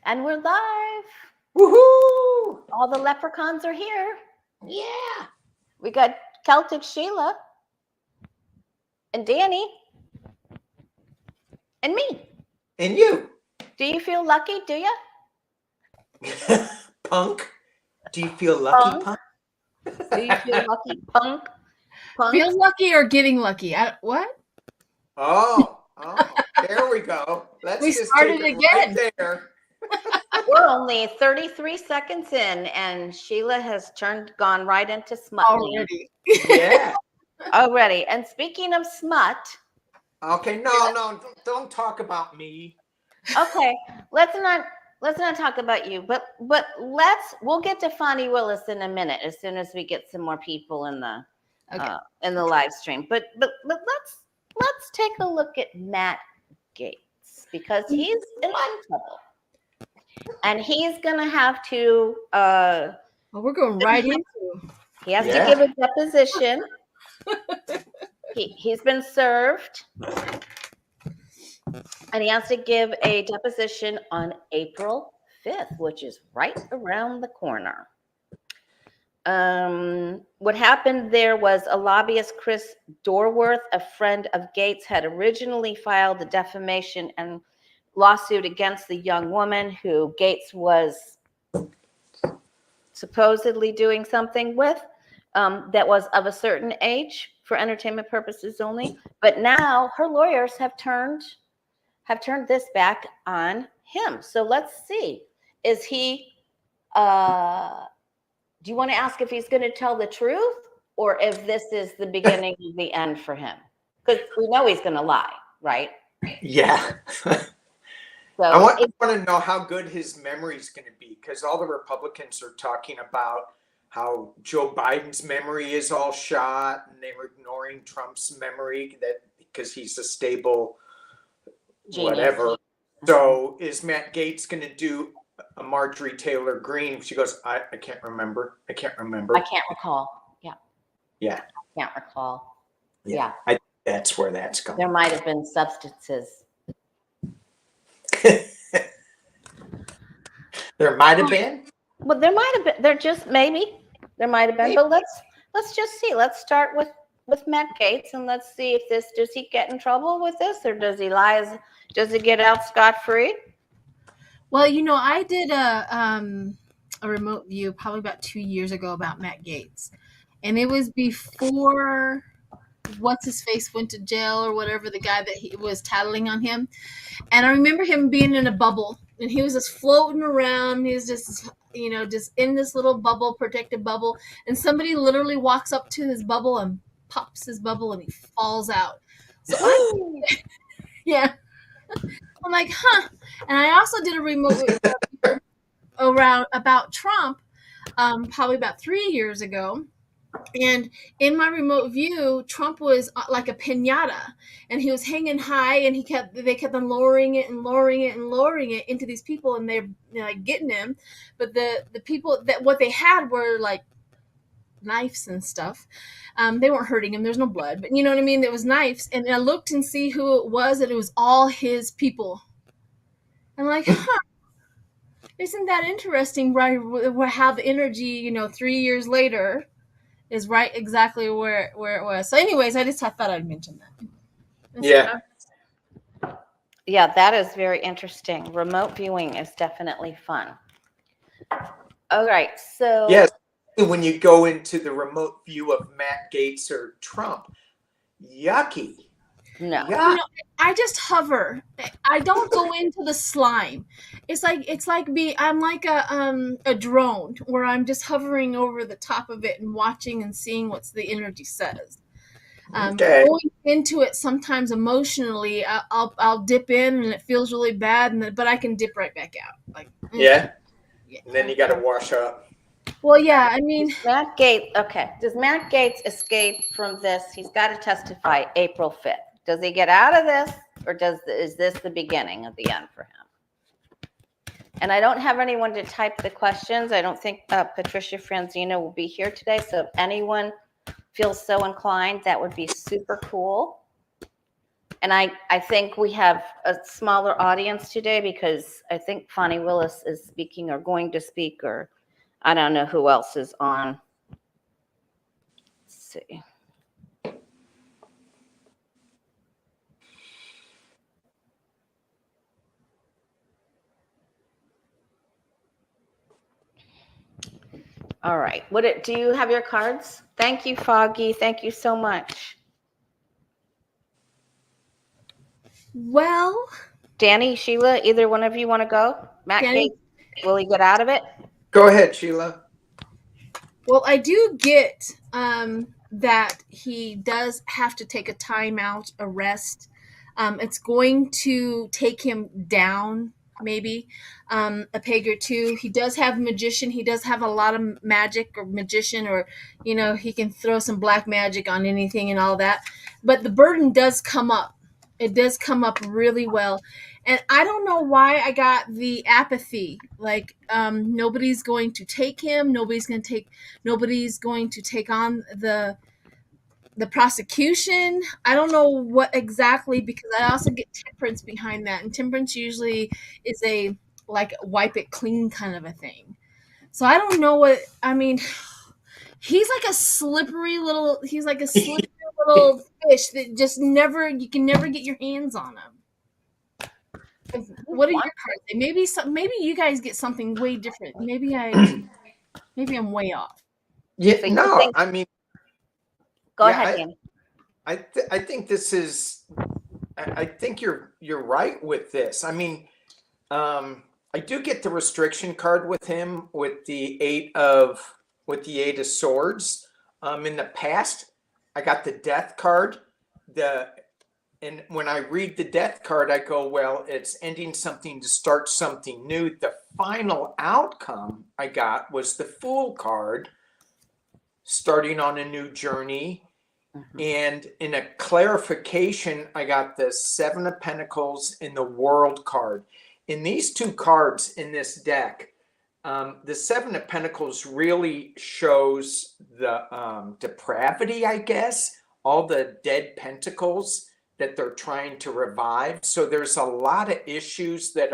And we're live. Woohoo! All the leprechauns are here. Yeah. We got Celtic Sheila and Danny and me. And you. Do you feel lucky? Do you? Punk. Do you feel lucky, Punk? Do you feel lucky, Punk? Feel lucky or getting lucky? What? Oh, there we go. Let's we just started take it again. Right there. We're only 33 seconds in, and Sheila has gone right into smut already. Yeah. Already. And speaking of smut. Okay, no, don't talk about me. Okay, let's not talk about you, but we'll get to Fani Willis in a minute as soon as we get some more people in the live stream. But let's take a look at Matt Gaetz, because he's in trouble. And he's gonna have to we're going right into. He has to give a deposition. He's been served. And he has to give a deposition on April 5th, which is right around the corner. What happened there was a lobbyist, Chris Dorworth, a friend of Gaetz, had originally filed a defamation and lawsuit against the young woman who Gaetz was supposedly doing something with, that was of a certain age for entertainment purposes only. But now her lawyers have turned this back on him. So let's see. Is he, do you want to ask if he's going to tell the truth, or if this is the beginning of the end for him? Because we know he's going to lie, right? Yeah. So I want to know how good his memory is going to be, because all the Republicans are talking about how Joe Biden's memory is all shot, and they were ignoring Trump's memory because he's a stable genius. Whatever. So is Matt Gaetz going to do a Marjorie Taylor Greene? She goes, I can't remember. I can't recall. Yeah. I can't recall. Yeah. I think that's where that's going. There might have been substances. There might have been. Well, there might have been. There might have been. Maybe. But let's just see. Let's start with Matt Gaetz, and let's see if does he get in trouble with this, or does he lie? Does he get out scot-free? Well, I did a remote view probably about 2 years ago about Matt Gaetz, and it was before what's his face went to jail or whatever, the guy that he was tattling on him. And I remember him being in a bubble, and he was just floating around. He was just just in this little bubble, protected bubble, and somebody literally walks up to his bubble and pops his bubble, and he falls out. So I'm like, huh. And I also did a remote around about Trump, probably about 3 years ago. And in my remote view, Trump was like a piñata, and he was hanging high, and they kept on lowering it into these people, and they're like getting him. But the people that what they had were like knives and stuff. They weren't hurting him. There's no blood, but you know what I mean? There was knives, and I looked and see who it was, and it was all his people. I'm like, huh. Isn't that interesting, right? How the energy, 3 years later is right exactly where it was. So anyways, I thought I'd mention that. Yeah, that is very interesting. Remote viewing is definitely fun. All right, so yes, when you go into the remote view of Matt Gaetz or Trump, yucky. No. I just hover. I don't go into the slime. I'm like a drone where I'm just hovering over the top of it and watching and seeing what the energy says. Going into it sometimes emotionally, I'll dip in and it feels really bad, but I can dip right back out. And then you got to wash up. Well, yeah, I mean, Matt Gaetz. Okay, does Matt Gaetz escape from this? He's got to testify April 5th. Does he get out of this, or is this the beginning of the end for him? And I don't have anyone to type the questions. I don't think Patricia Franzino will be here today. So if anyone feels so inclined, that would be super cool. And I think we have a smaller audience today because I think Fani Willis is speaking or going to speak, or I don't know who else is on. Let's see. All right. Do you have your cards? Thank you, Foggy. Thank you so much. Well, Danny, Sheila, either one of you want to go? Matt Danny? Gaetz, will he get out of it? Go ahead, Sheila. well, I do get that he does have to take a timeout, a rest. It's going to take him down maybe a peg or two. He does have magician. He does have a lot of magic or magician, or, you know, he can throw some black magic on anything and all that. But the burden does come up. It does come up really well. And I don't know why I got the apathy. Like, nobody's going to take him. Nobody's going to take on the prosecution. I don't know what exactly, because I also get temperance behind that, and temperance usually is a like wipe it clean kind of a thing. So I don't know what I mean. He's like a slippery little fish that just you can never get your hands on him. What are your cards? Maybe you guys get something way different. Maybe I'm way off. Yeah, no, I mean, Go ahead, Dan. I think this is. I think you're right with this. I mean, I do get the restriction card with him with the eight of swords. In the past, I got the death card. And when I read the death card, I go, well, it's ending something to start something new. The final outcome I got was the Fool card, starting on a new journey. Mm-hmm. And in a clarification, I got the Seven of Pentacles and the World card. In these two cards in this deck, the Seven of Pentacles really shows the depravity, I guess, all the dead pentacles that they're trying to revive. So there's a lot of issues that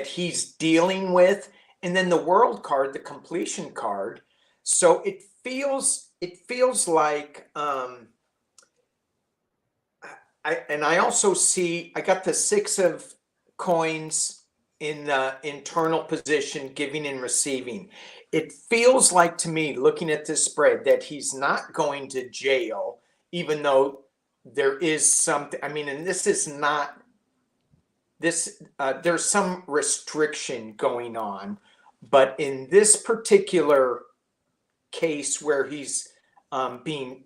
he's dealing with. And then the World card, the completion card. So it feels like I also see, I got the Six of Coins in the internal position, giving and receiving. It feels like to me, looking at this spread, that he's not going to jail, even though there is something. I mean, and this is not this. There's some restriction going on, but in this particular case where he's going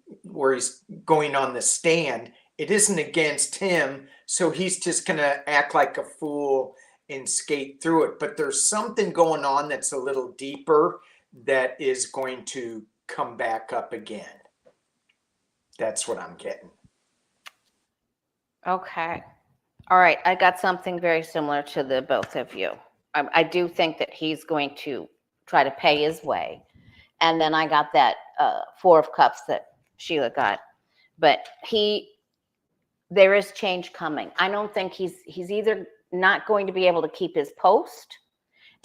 on the stand, it isn't against him, so he's just gonna act like a fool and skate through it. But there's something going on that's a little deeper that is going to come back up again. That's what I'm getting. Okay. All right. I got something very similar to the both of you. I do think that he's going to try to pay his way. And then I got that Four of Cups that Sheila got. But there is change coming. I don't think he's either not going to be able to keep his post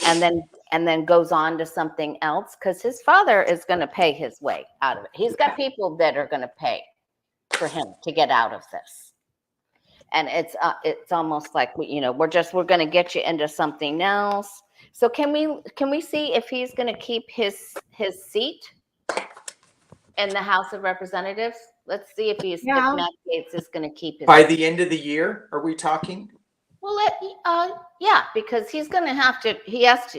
and then goes on to something else, because his father is going to pay his way out of it. He's got people that are going to pay for him to get out of this. And it's almost like we're going to get you into something else. So can we see if he's going to keep his seat in the House of Representatives? Let's see if if Matt Gaetz is going to keep his by the end of the year. Are we talking? Well, yeah, because he's going to have to. He has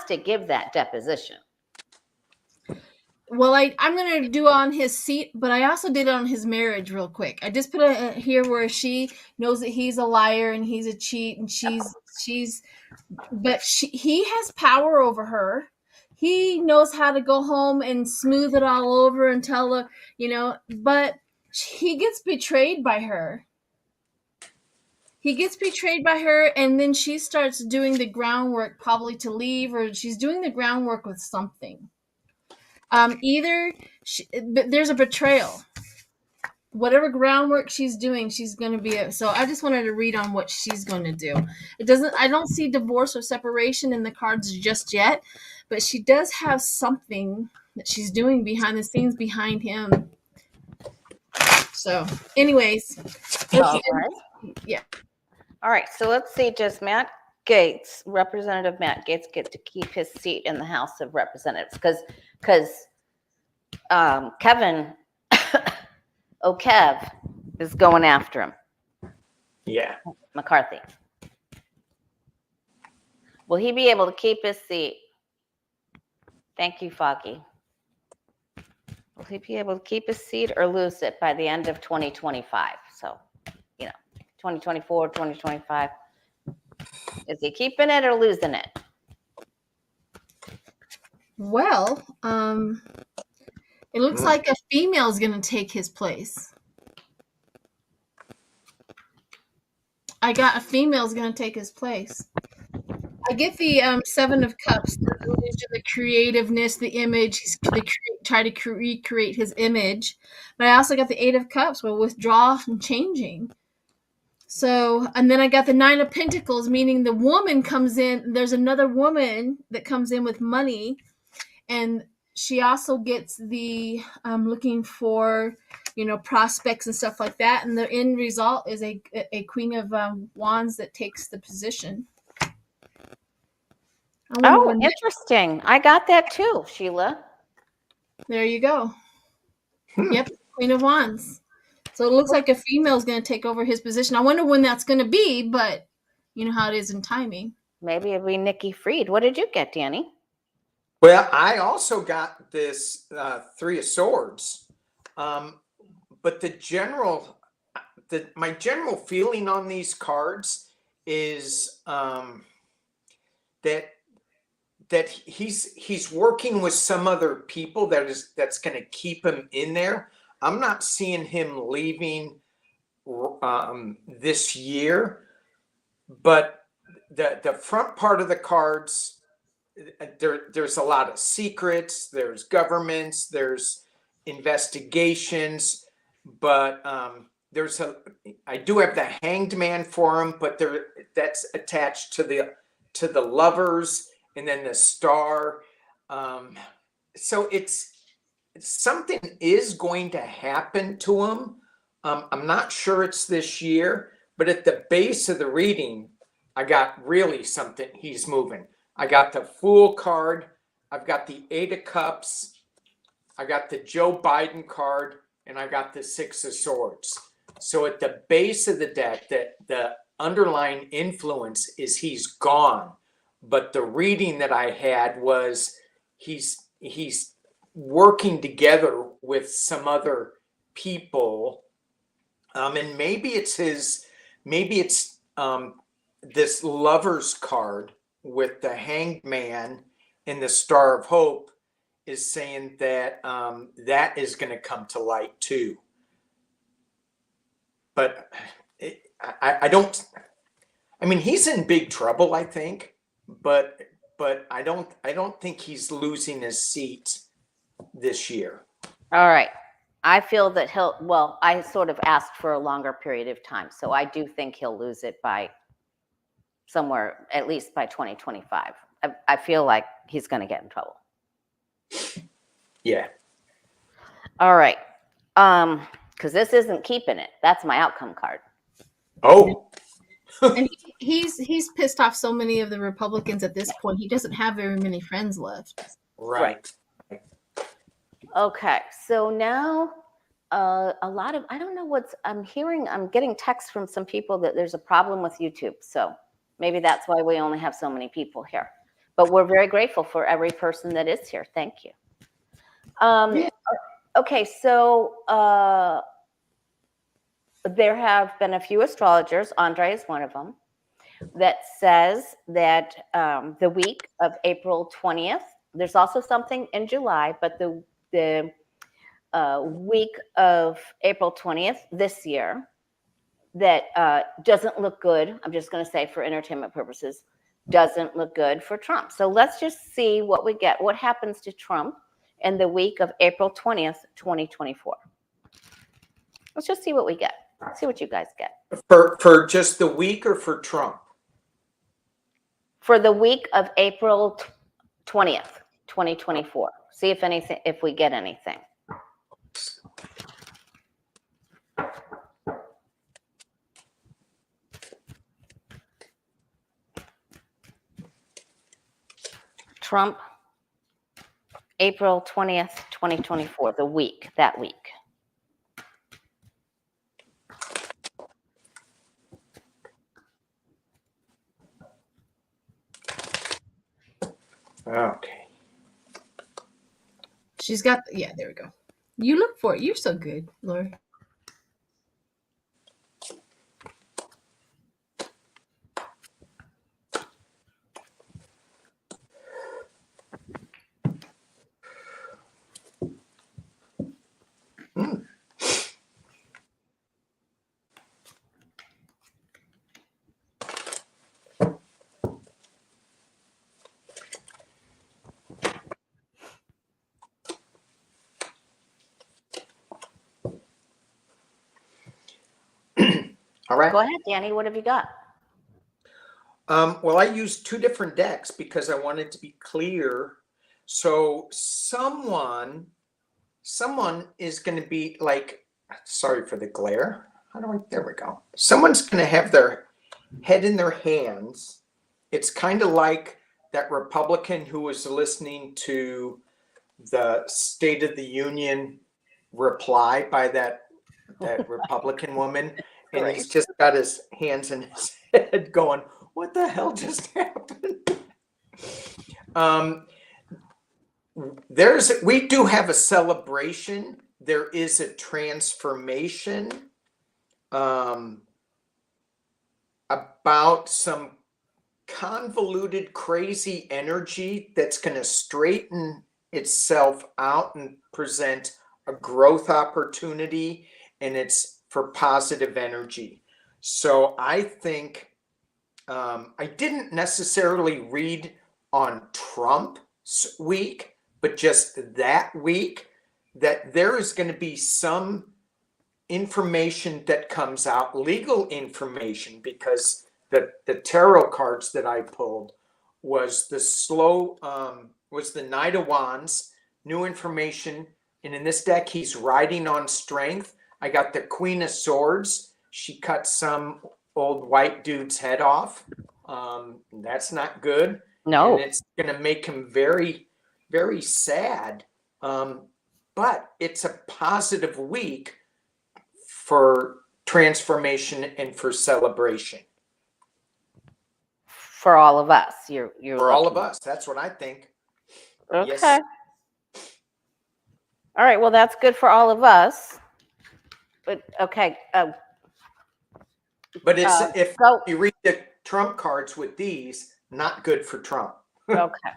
to give that deposition. Well, I'm going to do on his seat, but I also did it on his marriage real quick. I just put it here where she knows that he's a liar and he's a cheat, and he has power over her. He knows how to go home and smooth it all over and tell her, but he gets betrayed by her. And then she starts doing the groundwork probably to leave, or she's doing the groundwork with something. But there's a betrayal. whatever groundwork she's doing, she's going to be. So I just wanted to read on what she's going to do. I don't see divorce or separation in the cards just yet, but she does have something that she's doing behind the scenes behind him. So, anyways, All right. Yeah. All right. So let's see. Does Matt Gaetz, Representative Matt Gaetz, get to keep his seat in the House of Representatives? Because Kevin O'Kev is going after him. Yeah. McCarthy. Will he be able to keep his seat? Thank you, Foggy. Will he be able to keep his seat or lose it by the end of 2025? So, 2024, 2025. Is he keeping it or losing it? Well, it looks like a female is going to take his place. I got a female is going to take his place. I get the Seven of Cups, the creativeness, the image. Try to recreate his image. But I also got the Eight of Cups, well, withdraw and changing. So, and then I got the Nine of Pentacles, meaning the woman comes in. There's another woman that comes in with money. And she also gets the looking for, prospects and stuff like that. And the end result is a Queen of Wands that takes the position. Oh, interesting. I got that too, Sheila. There you go. Yep, Queen of Wands. So it looks like a female is going to take over his position. I wonder when that's going to be, but you know how it is in timing. Maybe it'll be Nikki Fried. What did you get, Danny? Well, I also got this Three of Swords, but my general feeling on these cards is that he's working with some other people that's going to keep him in there. I'm not seeing him leaving this year, but the front part of the cards. There's a lot of secrets, there's governments, there's investigations, but I do have the Hanged Man for him, but that's attached to the Lovers and then the Star. So it's something is going to happen to him. I'm not sure it's this year, but at the base of the reading, I got really something. He's moving. I got the Fool card. I've got the Eight of Cups. I got the Joe Biden card, and I got the Six of Swords. So at the base of the deck, the underlying influence is he's gone. But the reading that I had was he's working together with some other people, and maybe it's this Lover's card with the Hanged Man and the Star of Hope is saying that that is going to come to light too. But he's in big trouble, I think, but I don't think he's losing his seat this year. All right. I feel that I sort of asked for a longer period of time. So I do think he'll lose it by somewhere, at least by 2025. I feel like he's going to get in trouble. Yeah. All right. Because this isn't keeping it. That's my outcome card. Oh. And he's pissed off so many of the Republicans at this point. He doesn't have very many friends left. Right. Okay. So now a lot of, I don't know I'm getting texts from some people that there's a problem with YouTube. So maybe that's why we only have so many people here. But we're very grateful for every person that is here. Thank you. Okay, so there have been a few astrologers, Andre is one of them, that says that the week of April 20th, there's also something in July, but the week of April 20th this year that doesn't look good, I'm just going to say for entertainment purposes, doesn't look good for Trump. So let's just see what we get. What happens to Trump in the week of April 20th, 2024? Let's just see what we get. See what you guys get. For just the week or for Trump? For the week of April 20th, 2024. See if we get anything. Trump, April 20th, 2024, that week. Okay. She's got, yeah, there we go. You look for it. You're so good, Lori. All right. Go ahead, Danny. What have you got? Well, I used two different decks because I wanted to be clear. So someone is going to be like, sorry for the glare. There we go. Someone's going to have their head in their hands. It's kind of like that Republican who was listening to the State of the Union reply by that Republican woman. And he's just got his hands in his head going, what the hell just happened? We do have a celebration. There is a transformation about some convoluted, crazy energy that's going to straighten itself out and present a growth opportunity, and it's for positive energy. So I think I didn't necessarily read on Trump's week, but just that week, that there is going to be some information that comes out, legal information, because the tarot cards that I pulled was was the Knight of Wands, new information. And in this deck, he's riding on strength. I got the Queen of Swords. She cut some old white dude's head off. That's not good. No. And it's going to make him very, very sad. But it's a positive week for transformation and for celebration. For all of us. You're for all of us. That's what I think. Okay. Yes. All right. Well, that's good for all of us. But okay. But if you read the Trump cards with these, not good for Trump. Okay.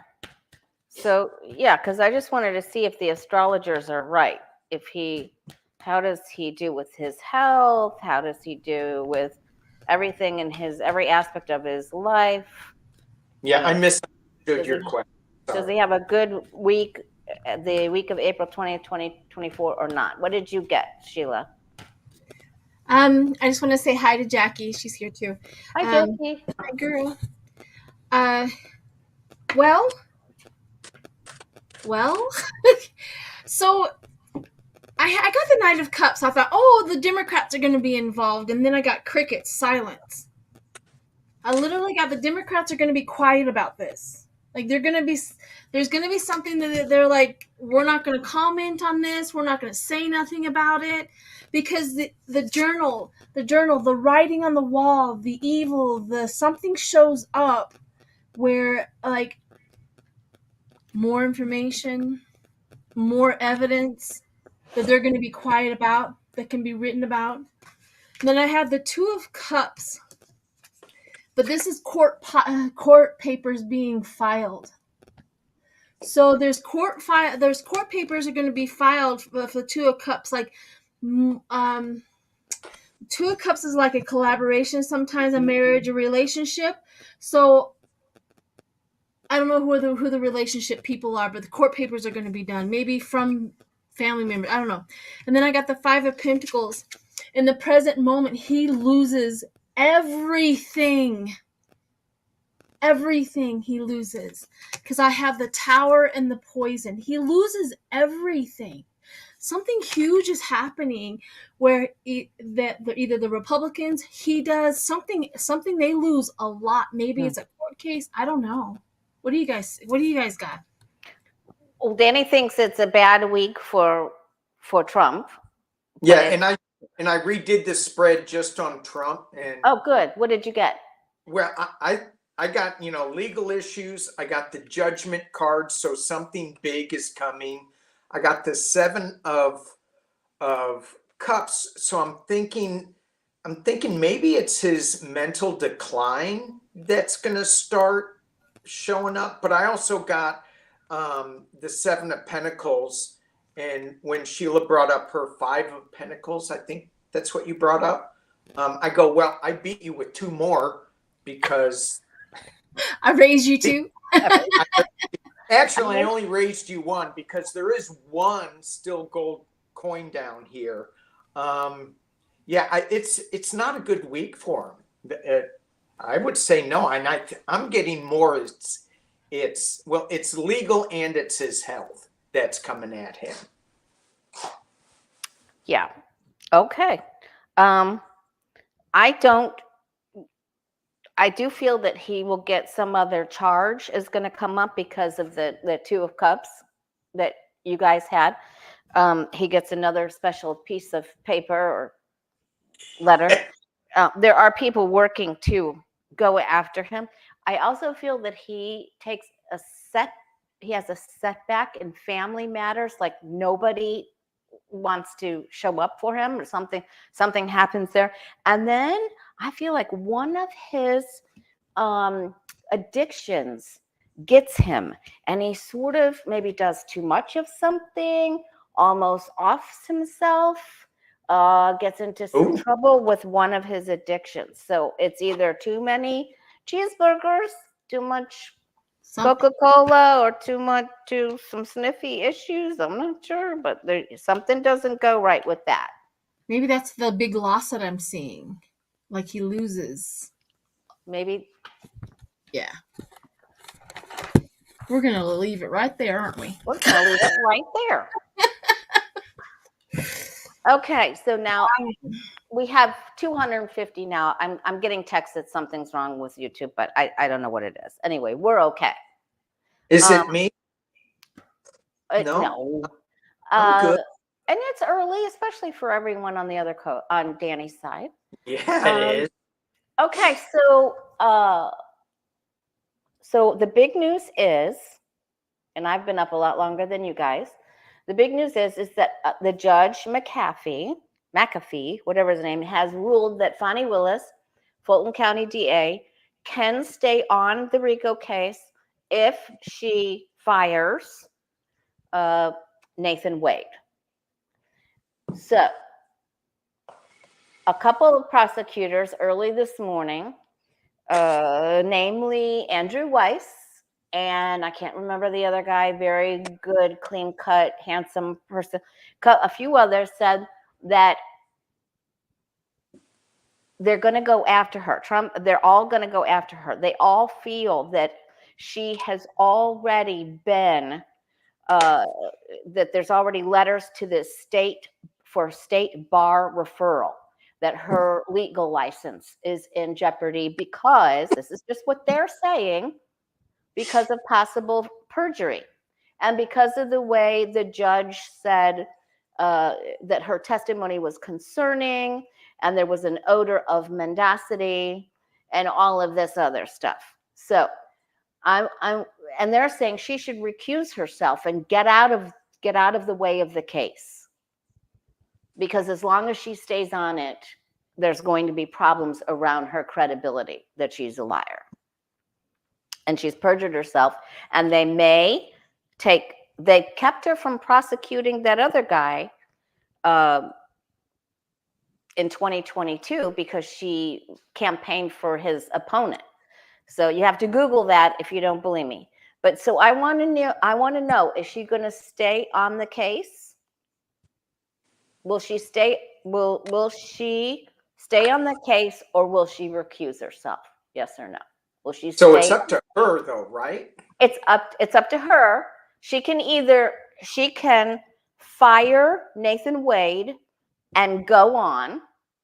So yeah, because I just wanted to see if the astrologers are right. How does he do with his health? How does he do with everything in every aspect of his life? Yeah, I misunderstood your question. Sorry. Does he have a good week, the week of April 20th, 2024 or not? What did you get, Sheila? I just want to say hi to Jackie. She's here too. Hi, Jackie. Hi, girl. Well. So I got the Knight of Cups. I thought, oh, the Democrats are going to be involved, and then I got crickets, silence. I literally got the Democrats are going to be quiet about this. Like there's going to be something that they're like, we're not going to comment on this. We're not going to say nothing about it. Because the journal, the writing on the wall, the evil, something shows up where like more information, more evidence that they're going to be quiet about, that can be written about. And then I have the Two of Cups, but this is court papers being filed. So there's court papers are going to be filed for the Two of Cups, like. Two of Cups is like a collaboration, sometimes a marriage, a relationship. So I don't know who the relationship people are, but the court papers are going to be done, maybe from family members. I don't know. And then I got the Five of Pentacles. in the present moment, he loses everything. Everything he loses. Because I have the tower and the poison. He loses everything. Something huge is happening where either the Republicans, he does something they lose a lot. Maybe it's a court case. I don't know. What do you guys got? Well, Danny thinks it's a bad week for Trump. Yeah, and I redid the spread just on Trump. And oh, good. What did you get? Well, I got, legal issues. I got the judgment card, so something big is coming. I got the 7 of cups, so I'm thinking maybe it's his mental decline that's going to start showing up. But I also got the 7 of Pentacles, and when Sheila brought up her 5 of Pentacles, I think that's what you brought up. I go, well, I beat you with 2 more because I raised you 2. Actually, I only raised you 1 because there is 1 still gold coin down here. It's not a good week for him. I would say no, and I'm getting more. It's legal and it's his health that's coming at him. Yeah. Okay. I do feel that he will get some other charge is going to come up because of the 2 of Cups that you guys had. He gets another special piece of paper or letter. There are people working to go after him. I also feel that he has a setback in family matters, like nobody wants to show up for him or something happens there. And then I feel like one of his addictions gets him, and he sort of maybe does too much of something, almost offs himself, gets into some trouble with one of his addictions. So it's either too many cheeseburgers, too much Coca-Cola, or some sniffy issues. I'm not sure, but something doesn't go right with that. Maybe that's the big loss that I'm seeing. Like he loses. Maybe. Yeah. We're going to leave it right there, aren't we? We're going to leave it right there. Okay, so now we have 250 now. I'm getting texts that something's wrong with YouTube, but I don't know what it is. Anyway, we're okay. Is it me? No. I'm good. And it's early, especially for everyone on the other on Danny's side. Yeah, it is. Okay, so the big news is, and I've been up a lot longer than you guys. The big news is that the Judge McAfee, whatever his name, has ruled that Fani Willis, Fulton County DA, can stay on the RICO case if she fires Nathan Wade. So a couple of prosecutors early this morning, namely Andrew Weiss, and I can't remember the other guy, very good, clean-cut, handsome person. A few others said that they're going to go after her. They're all going to go after her. They all feel that she has already been, that there's already letters to the state for state bar referral, that her legal license is in jeopardy because, this is just what they're saying, because of possible perjury. And because of the way the judge said that her testimony was concerning and there was an odor of mendacity and all of this other stuff. So and they're saying she should recuse herself and get out of the way of the case. Because as long as she stays on it, there's going to be problems around her credibility that she's a liar. And she's perjured herself, and they kept her from prosecuting that other guy in 2022 because she campaigned for his opponent. So you have to Google that if you don't believe me. But so I want to know, is she going to stay on the case? Will she stay will she stay on the case, or will she recuse herself? Yes or no? Will she stay? So it's up to her though, right? It's up to her. She can fire Nathan Wade and go on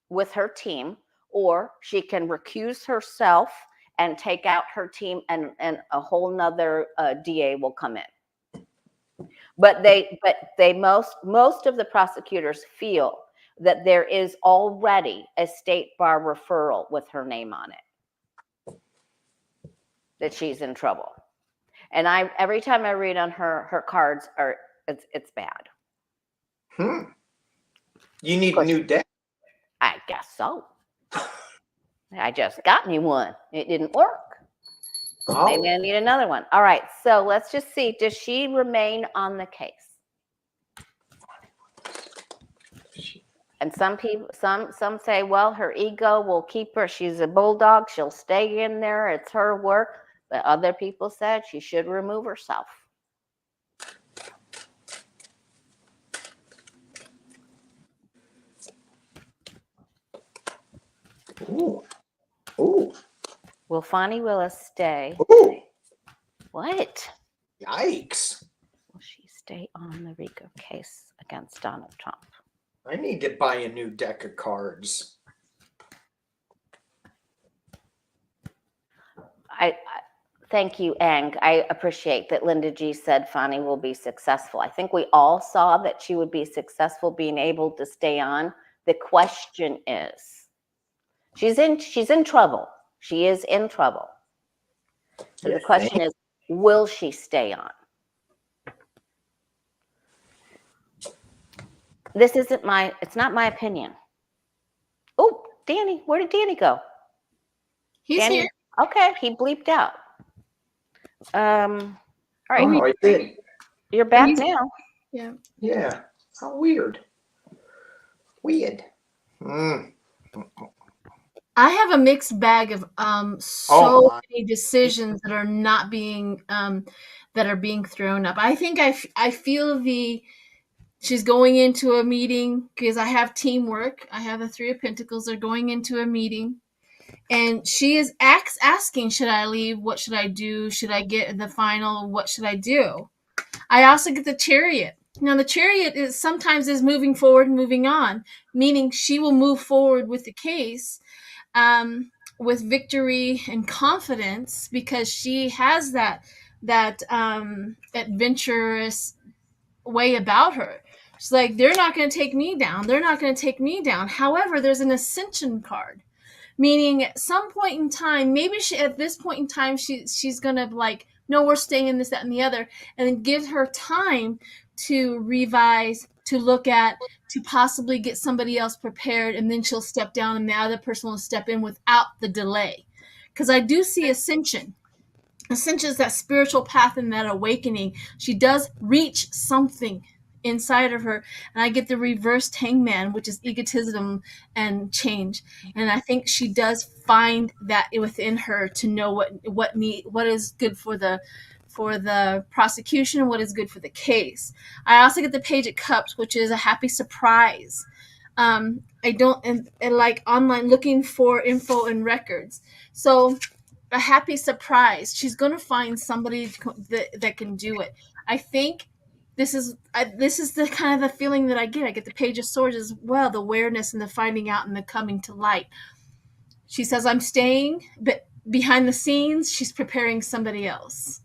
with her team, or she can recuse herself and take out her team, and a whole nother DA will come in. But most of the prosecutors feel that there is already a state bar referral with her name on it, that she's in trouble. And every time I read on her cards, it's bad. You need a new deck. I guess so. I just got me one. It didn't work. Oh. Maybe I need another one. All right. So let's just see. Does she remain on the case? And some say, well, her ego will keep her. She's a bulldog. She'll stay in there. It's her work. But other people said she should remove herself. Ooh. Ooh. Will Fani Willis stay? Ooh. What? Yikes. Will she stay on the RICO case against Donald Trump? I need to buy a new deck of cards. I thank you, Ang. I appreciate that Linda G said Fani will be successful. I think we all saw that she would be successful being able to stay on. The question is, she's in trouble. She is in trouble. So the question is, will she stay on? It's not my opinion. Oh, Danny, where did Danny go? He's here. Okay, he bleeped out. All right. Oh, I did. You're back now. Yeah. Yeah. How weird. Weird. I have a mixed bag of many decisions that are not being that are being thrown up. I think I feel she's going into a meeting because I have teamwork. I have the Three of Pentacles. They're going into a meeting. And she is asking, should I leave? What should I do? Should I get the final? What should I do? I also get the Chariot. Now, the Chariot sometimes is moving forward and moving on, meaning she will move forward with the case with victory and confidence because she has that adventurous way about her. She's like, they're not going to take me down. They're not going to take me down. However, there's an Ascension card. Meaning at some point in time, maybe at this point in time, she's going to like, no, we're staying in this, that, and the other. And then give her time to revise, to look at, to possibly get somebody else prepared. And then she'll step down and the other person will step in without the delay. Because I do see Ascension. Ascension is that spiritual path and that awakening. She does reach something inside of her, and I get the reversed Hangman, which is egotism and change. And I think she does find that within her to know what is good for the prosecution, what is good for the case. I also get the Page of Cups, which is a happy surprise. I don't and like online looking for info and records. So a happy surprise. She's going to find somebody that can do it. I think this is the kind of the feeling that I get. I get the Page of Swords as well, the awareness and the finding out and the coming to light. She says, I'm staying, but behind the scenes, she's preparing somebody else.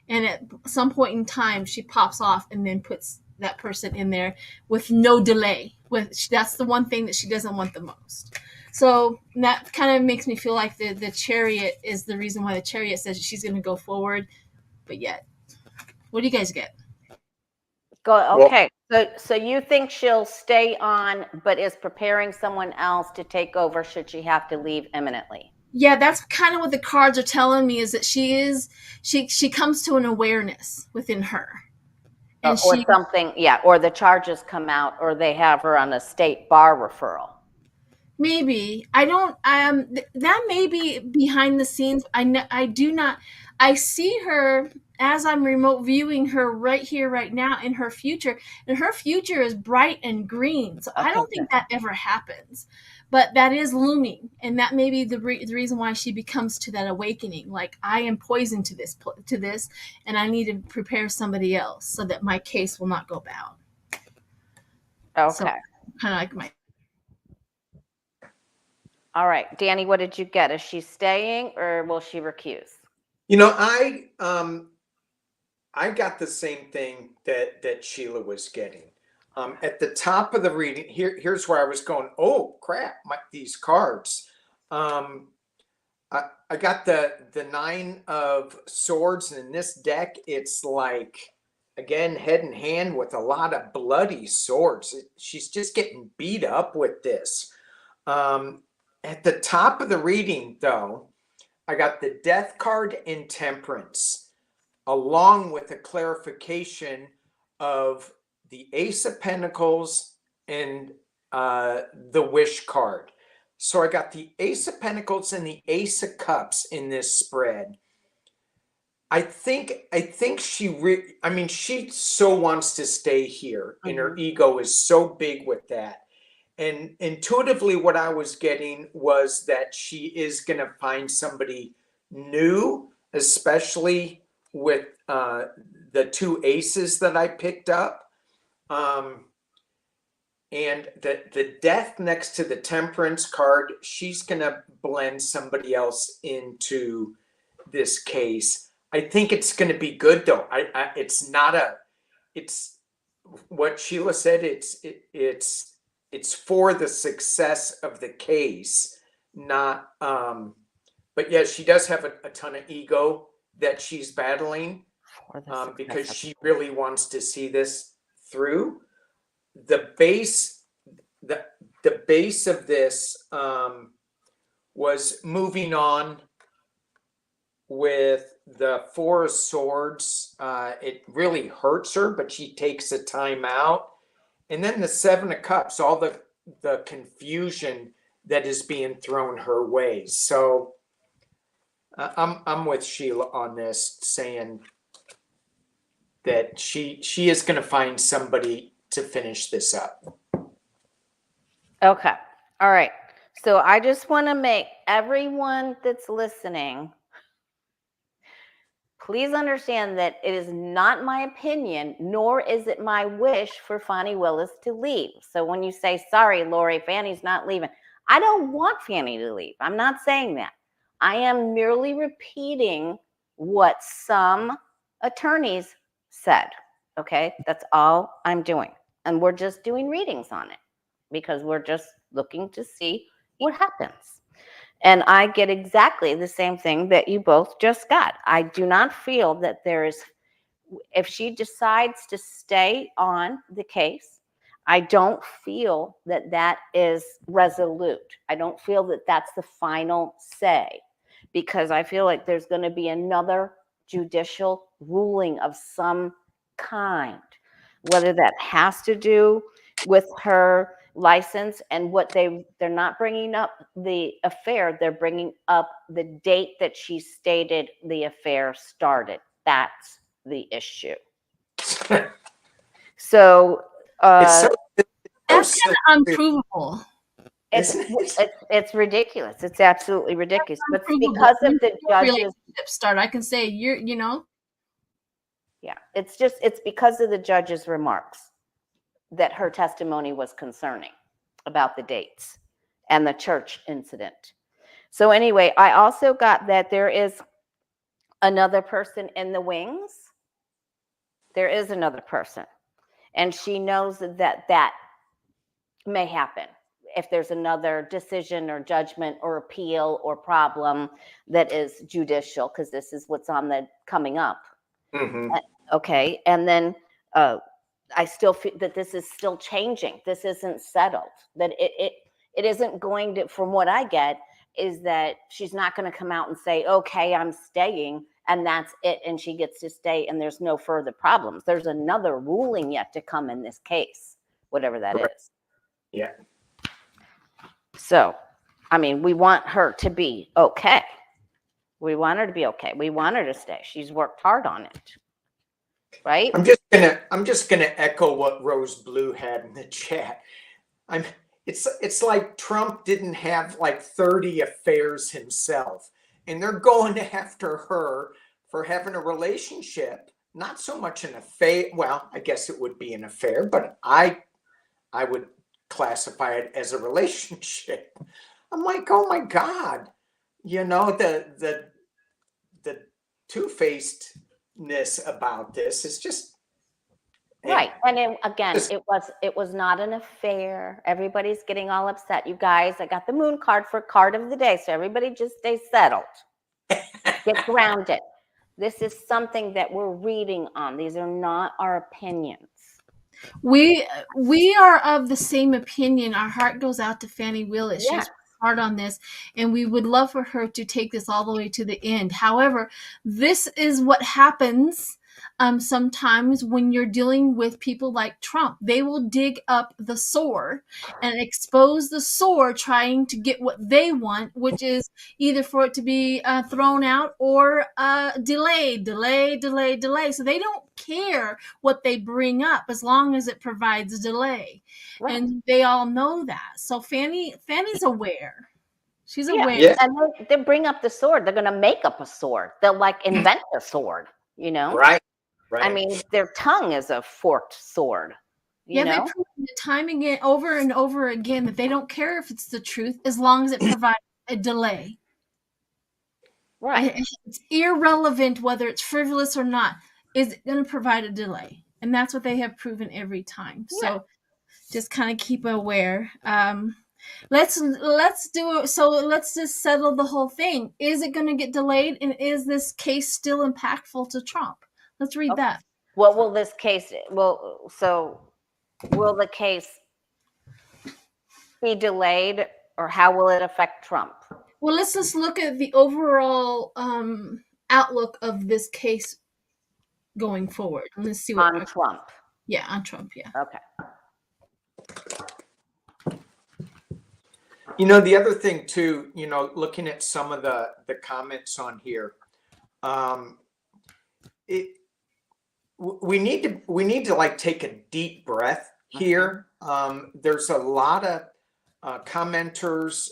And at some point in time, she pops off and then puts that person in there with no delay. That's the one thing that she doesn't want the most. So that kind of makes me feel like the Chariot is the reason why the Chariot says she's going to go forward. But yet, what do you guys get? Okay. So you think she'll stay on, but is preparing someone else to take over should she have to leave imminently? Yeah, that's kind of what the cards are telling me, is that she comes to an awareness within her. And or something, or the charges come out, or they have her on a state bar referral. Maybe. That may be behind the scenes. I see her as I'm remote viewing her right here, right now, in her future, and her future is bright and green. So I don't think that ever happens, but that is looming, and that may be the reason why she becomes to that awakening. Like, I am poison to this, and I need to prepare somebody else so that my case will not go down. Okay. So, kind of like my. All right, Danny, what did you get? Is she staying or will she recuse? You know, I got the same thing that Sheila was getting. At the top of the reading, here's where I was going, oh crap, these cards. I got the 9 of Swords, and in this deck, it's like, again, head in hand with a lot of bloody swords. She's just getting beat up with this. At the top of the reading, though, I got the Death card and Temperance, along with a clarification of the Ace of Pentacles and the Wish card. So I got the Ace of Pentacles and the Ace of Cups in this spread. I think she so wants to stay here, and her ego is so big with that. And intuitively, what I was getting was that she is going to find somebody new, especially with the 2 aces that I picked up. And the Death next to the Temperance card, she's going to blend somebody else into this case. I think it's going to be good, though. It's what Sheila said. It's for the success of the case, not, but yeah, she does have a ton of ego that she's battling, because she really wants to see this through. The base of this was moving on with the 4 of Swords. It really hurts her, but she takes a time out. And then the 7 of Cups, all the confusion that is being thrown her way. So I'm with Sheila on this, saying that she is going to find somebody to finish this up. Okay. All right. So I just want to make everyone that's listening, please understand that it is not my opinion, nor is it my wish for Fani Willis to leave. So when you say, sorry, Lori, Fani's not leaving, I don't want Fani to leave. I'm not saying that. I am merely repeating what some attorneys said. Okay, that's all I'm doing. And we're just doing readings on it because we're just looking to see what happens. And I get exactly the same thing that you both just got. I do not feel that there is, if she decides to stay on the case, I don't feel that that is resolute. I don't feel that that's the final say, because I feel like there's going to be another judicial ruling of some kind, whether that has to do with her license and what they're not bringing up the affair, they're bringing up the date that she stated the affair started. That's the issue. So that's kind of unprovable. It's ridiculous. It's absolutely ridiculous. But because of the judges start, I can say yeah, it's because of the judge's remarks that her testimony was concerning about the dates and the church incident. So anyway, I also got that there is another person in the wings. There is another person. And she knows that may happen if there's another decision or judgment or appeal or problem that is judicial, because this is what's on the coming up. Okay. And then I still feel that this is still changing. This isn't settled. That it isn't going to, from what I get, is that she's not going to come out and say, okay, I'm staying, and that's it, and she gets to stay, and there's no further problems. There's another ruling yet to come in this case, whatever that is. Yeah. So, I mean, we want her to be okay. We want her to be okay. We want her to stay. She's worked hard on it. Right? I'm just gonna echo what Rose Blue had in the chat. It's like Trump didn't have like 30 affairs himself, and they're going after her for having a relationship. Not so much an affair. Well, I guess it would be an affair, but I would classify it as a relationship. I'm like, oh my God, the two-facedness about this is just right. And it was not an affair. Everybody's getting all upset. You guys, I got the moon card for card of the day. So everybody just stay settled. Get grounded. This is something that we're reading on. These are not our opinions. We are of the same opinion. Our heart goes out to Fani Willis. Yes. She's hard on this, and we would love for her to take this all the way to the end. However, this is what happens sometimes when you're dealing with people like Trump. They will dig up the sore and expose the sore, trying to get what they want, which is either for it to be thrown out or delayed. So they don't care what they bring up as long as it provides delay. Right. And they all know that. So Fani's aware. She's aware. Yeah. And they bring up the sword. They're going to make up a sword. They'll like invent a sword, Right. I mean, their tongue is a forked sword. They prove it time again, over and over again, that they don't care if it's the truth as long as it provides a delay. Right. It's irrelevant whether it's frivolous or not. Is it going to provide a delay? And that's what they have proven every time. Yeah. So just kind of keep aware. Let's do it. So let's just settle the whole thing. Is it going to get delayed? And is this case still impactful to Trump? Let's read that. What will this case, will the case be delayed, or how will it affect Trump? Well, let's just look at the overall outlook of this case going forward. Let's see what on Trump. Yeah, on Trump. Yeah. Okay. The other thing too, looking at some of the comments on here, we need to like take a deep breath here. There's a lot of commenters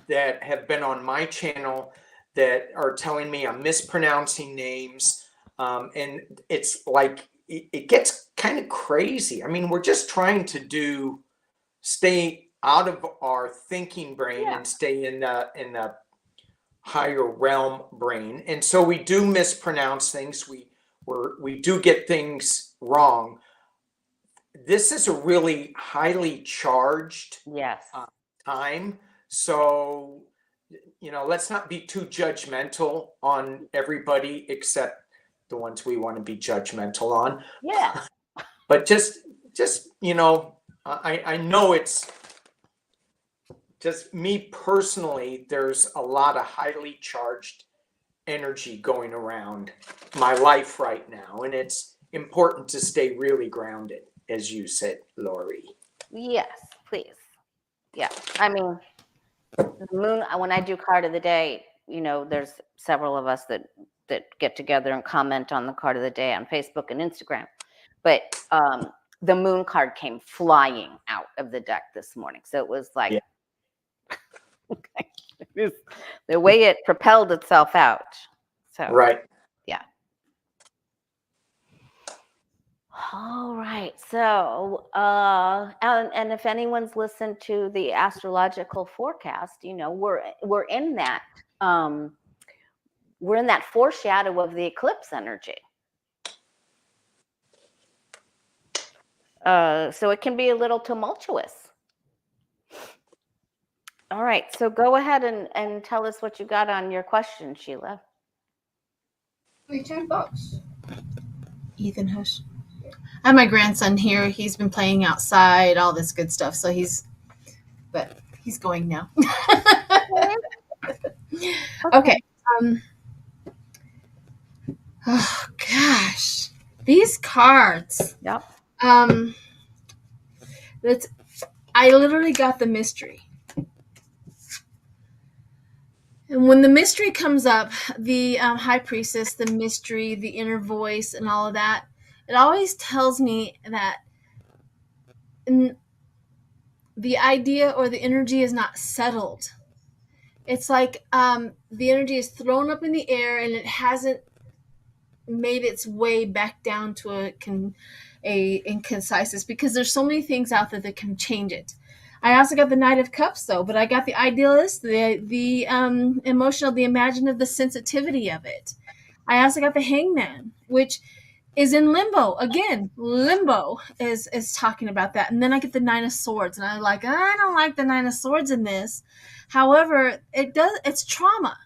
that have been on my channel that are telling me I'm mispronouncing names, and it's like it gets kind of crazy. I mean, we're just trying to stay out of our thinking brain and stay in the higher realm brain, and so we do mispronounce things. We do get things wrong. This is a really highly charged time. So, let's not be too judgmental on everybody except the ones we want to be judgmental on. Yeah. But just I know it's just me personally, there's a lot of highly charged energy going around my life right now, and it's important to stay really grounded, as you said, Lori. Yes, please. Yeah, I mean, the moon. When I do card of the day, there's several of us that get together and comment on the card of the day on Facebook and Instagram. But the moon card came flying out of the deck this morning, so it was like. The way it propelled itself out. So right. Yeah. All right. So and if anyone's listened to the astrological forecast, we're in that foreshadow of the eclipse energy. So it can be a little tumultuous. All right, so go ahead and tell us what you got on your question, Sheila. $10. Ethan, hush. I have my grandson here. He's been playing outside, all this good stuff. So he's going now. Okay. Oh gosh, these cards. Yep. I literally got the mystery. And when the mystery comes up, the high priestess, the mystery, the inner voice, and all of that, it always tells me that the idea or the energy is not settled. It's like the energy is thrown up in the air and it hasn't made its way back down to a conciseness, because there's so many things out there that can change it. I also got the Knight of Cups though, but I got the idealist, the emotional, the imaginative, the sensitivity of it. I also got the Hangman, which is in limbo. Again, limbo is talking about that. And then I get the Nine of Swords, and I don't like the Nine of Swords in this. However, it's trauma.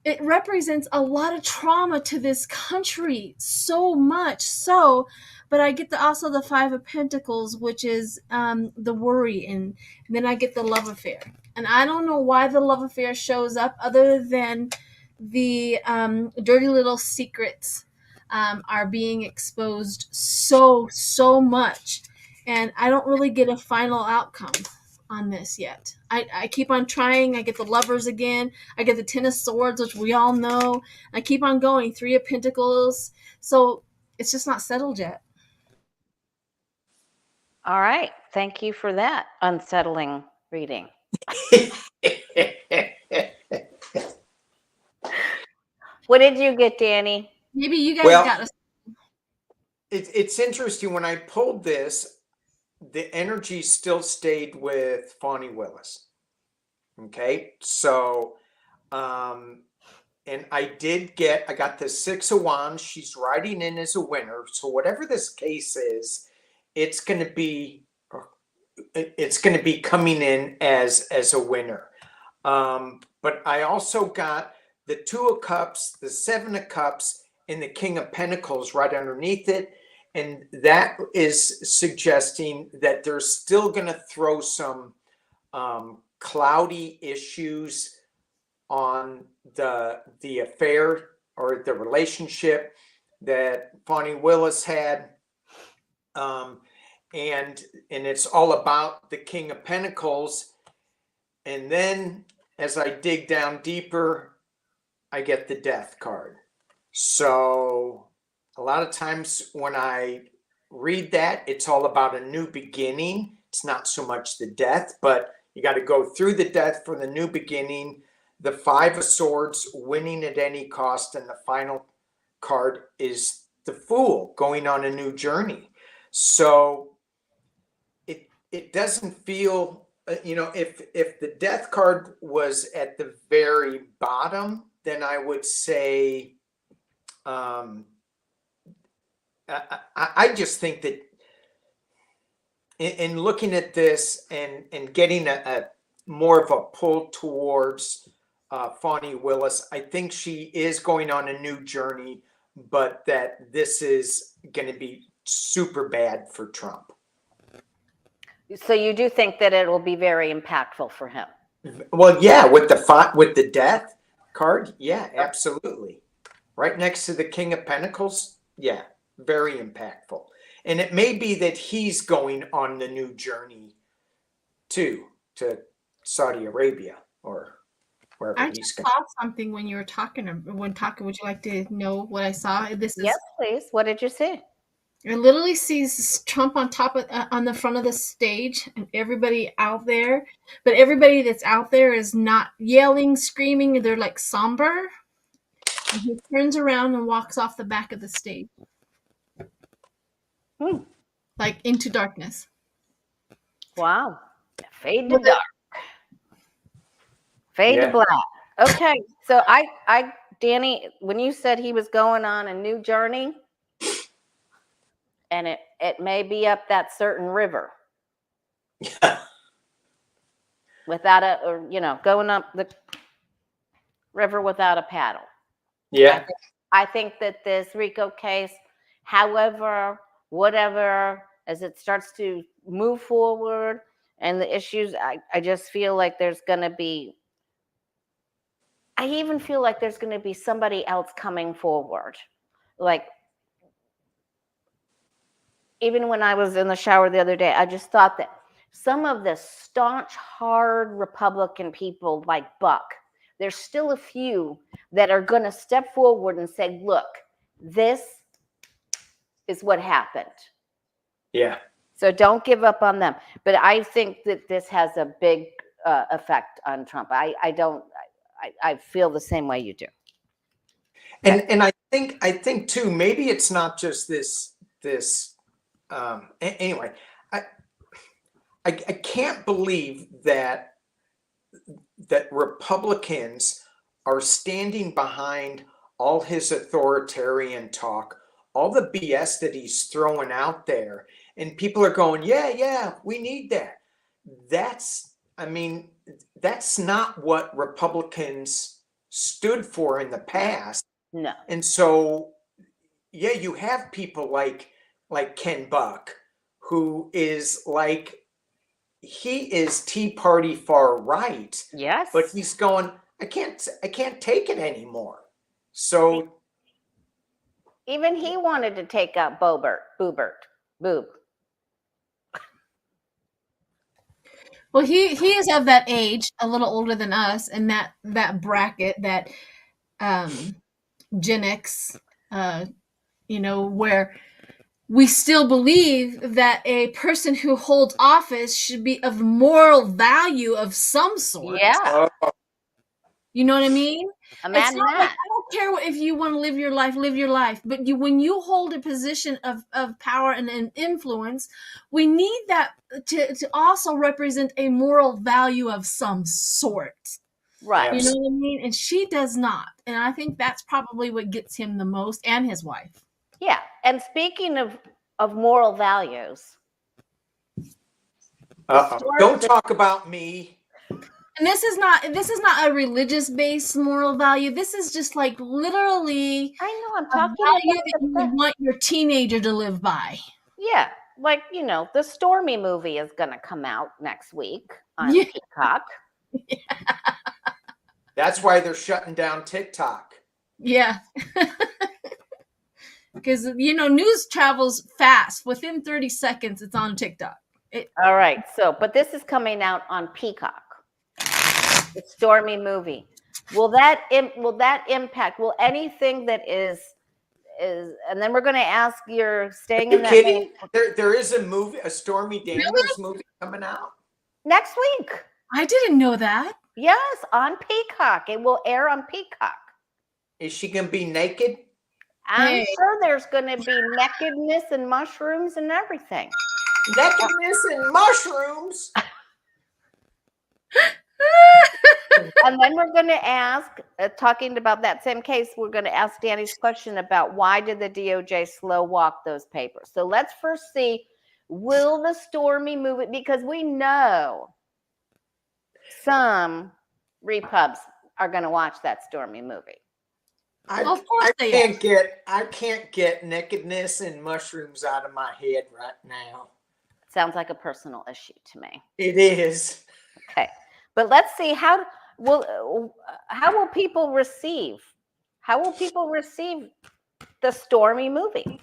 It represents a lot of trauma to this country, so much so. But I get also the Five of Pentacles, which is the worry, and then I get the love affair. And I don't know why the love affair shows up, other than the dirty little secrets are being exposed so much, and I don't really get a final outcome on this yet. I keep on trying. I get the Lovers again. I get the Ten of Swords, which we all know. I keep on going. Three of Pentacles. So it's just not settled yet. All right. Thank you for that unsettling reading. What did you get, Danny? Maybe you guys got us. It's interesting. When I pulled this, the energy still stayed with Fani Willis. Okay. So, and I got the Six of Wands. She's riding in as a winner. So whatever this case is, it's going to be coming in as a winner. But I also got the Two of Cups, the Seven of Cups, and the King of Pentacles right underneath it. And that is suggesting that they're still going to throw some cloudy issues on the affair or the relationship that Fani Willis had. And it's all about the King of Pentacles. And then as I dig down deeper, I get the Death card. So a lot of times when I read that, it's all about a new beginning. It's not so much the death, but you got to go through the death for the new beginning. The Five of Swords, winning at any cost. And the final card is the Fool, going on a new journey. So it doesn't feel, if the Death card was at the very bottom, then I would say, I just think that in looking at this and getting a more of a pull towards Fani Willis, I think she is going on a new journey, but that this is going to be super bad for Trump. So you do think that it will be very impactful for him? Well, yeah, with the Death card, yeah, absolutely. Right next to the King of Pentacles, yeah, very impactful. And it may be that he's going on the new journey too, to Saudi Arabia or wherever I he's just going. saw something when you were talking. Would you like to know what I saw? This is. Yes, please. What did you see? I literally sees Trump on top of on the front of the stage, and everybody out there. But everybody that's out there is not yelling, screaming. They're like somber. And he turns around and walks off the back of the stage, like into darkness. Wow. Fade to dark. Fade to black. Okay. So Danny, when you said he was going on a new journey, and it may be up that certain river. Yeah. Without going up the river without a paddle. Yeah. I think that this RICO case, however, whatever, as it starts to move forward and the issues, I just feel like there's going to be, I even feel like there's going to be somebody else coming forward. Like, even when I was in the shower the other day, I just thought that some of the staunch, hard Republican people like Buck there's still a few that are going to step forward and say, look, this is what happened. Yeah. So don't give up on them. But I think that this has a big effect on Trump. I feel the same way you do. And I think too, maybe it's not just this anyway, I can't believe that Republicans are standing behind all his authoritarian talk, all the BS that he's throwing out there, and people are going, yeah, we need that. That's not what Republicans stood for in the past. No. And so, yeah, you have people like Ken Buck, who is like, he is Tea Party far right. Yes. But he's going, I can't take it anymore. So even he wanted to take out Boob. Well, he is of that age, a little older than us, and that bracket, that Gen X, where we still believe that a person who holds office should be of moral value of some sort. Yeah. You know what I mean? Imagine that. Like, I don't care if you want to live your life. But when you hold a position of power and influence, we need that to also represent a moral value of some sort. Right. You know what I mean? And she does not. And I think that's probably what gets him the most, and his wife. Yeah. And speaking of moral values. Don't talk about me. And this is not a religious based moral value. This is just like literally I know I'm talking a value that you would want your teenager to live by. Yeah. Like, the Stormy movie is going to come out next week on Peacock. Yeah. That's why they're shutting down TikTok. Yeah. Because, news travels fast. Within 30 seconds, it's on TikTok. All right. So, but this is coming out on Peacock. The Stormy movie. Will that impact? Will anything that is, and then we're going to ask, you're staying in that. Kidding? There is a Stormy Daniels movie coming out next week. I didn't know that. Yes, on Peacock. It will air on Peacock. Is she going to be naked? I'm sure there's going to be nakedness and mushrooms and everything. Nakedness and mushrooms. And then we're going to ask, talking about that same case, we're going to ask Danny's question about why did the DOJ slow walk those papers. So let's first see, will the Stormy movie, because we know some repubs are going to watch that Stormy movie. Of course I can't get nakedness and mushrooms out of my head right now. Sounds like a personal issue to me. It is. Okay. But let's see, how will people receive the Stormy movie?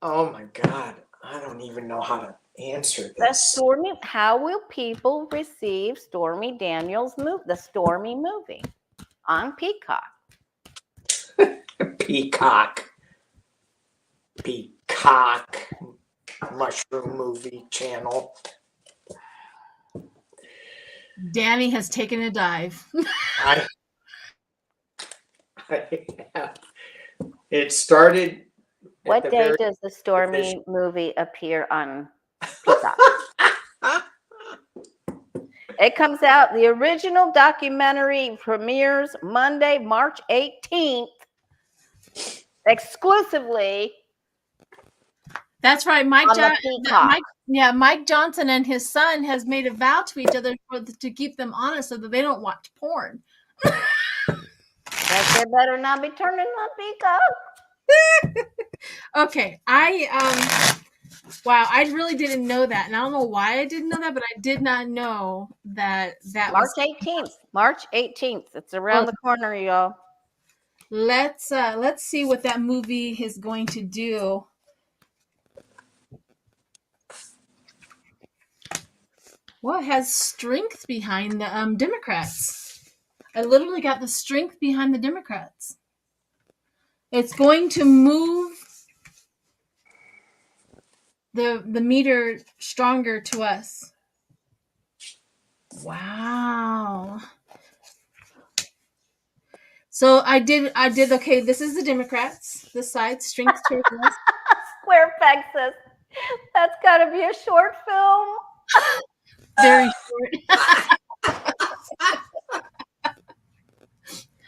Oh my God. I don't even know how to answer this. How will people receive Stormy Daniels' movie, the Stormy movie on Peacock? Peacock mushroom movie channel. Danny has taken a dive. I have. It started. What day does the Stormy movie appear on Peacock? It comes out, the original documentary premieres Monday, March 18th, exclusively. That's right. Mike Johnson and his son has made a vow to each other to keep them honest so that they don't watch porn. They better not be turning on Peacock. Okay. Wow, I really didn't know that. And I don't know why I didn't know that, but I did not know that March 18th. March 18th. It's around the corner, y'all. Let's see what that movie is going to do. What has strength behind the Democrats? I literally got the strength behind the Democrats. It's going to move the meter stronger to us. Wow. So I did okay, this is the Democrats. This side, strength towards us. Square peg says, that's got to be a short film. Very short.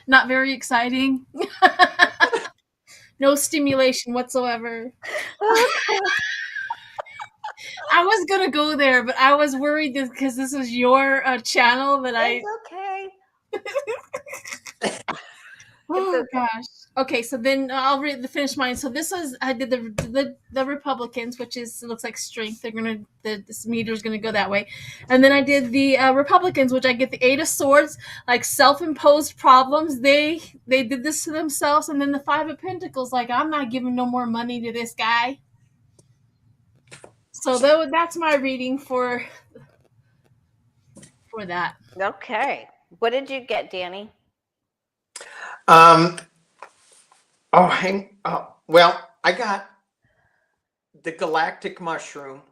Not very exciting. No stimulation whatsoever. I was gonna go there, but I was worried because this was your channel that It's okay. Oh gosh. Okay, so then I'll finish mine. So I did the Republicans, which is, it looks like strength. This meter's gonna go that way, and then I did the Republicans, which I get the 8 of Swords, like self-imposed problems. They did this to themselves, and then the 5 of Pentacles, like I'm not giving no more money to this guy. So that's my reading for that. Okay. What did you get, Danny? Well, I got the galactic mushroom.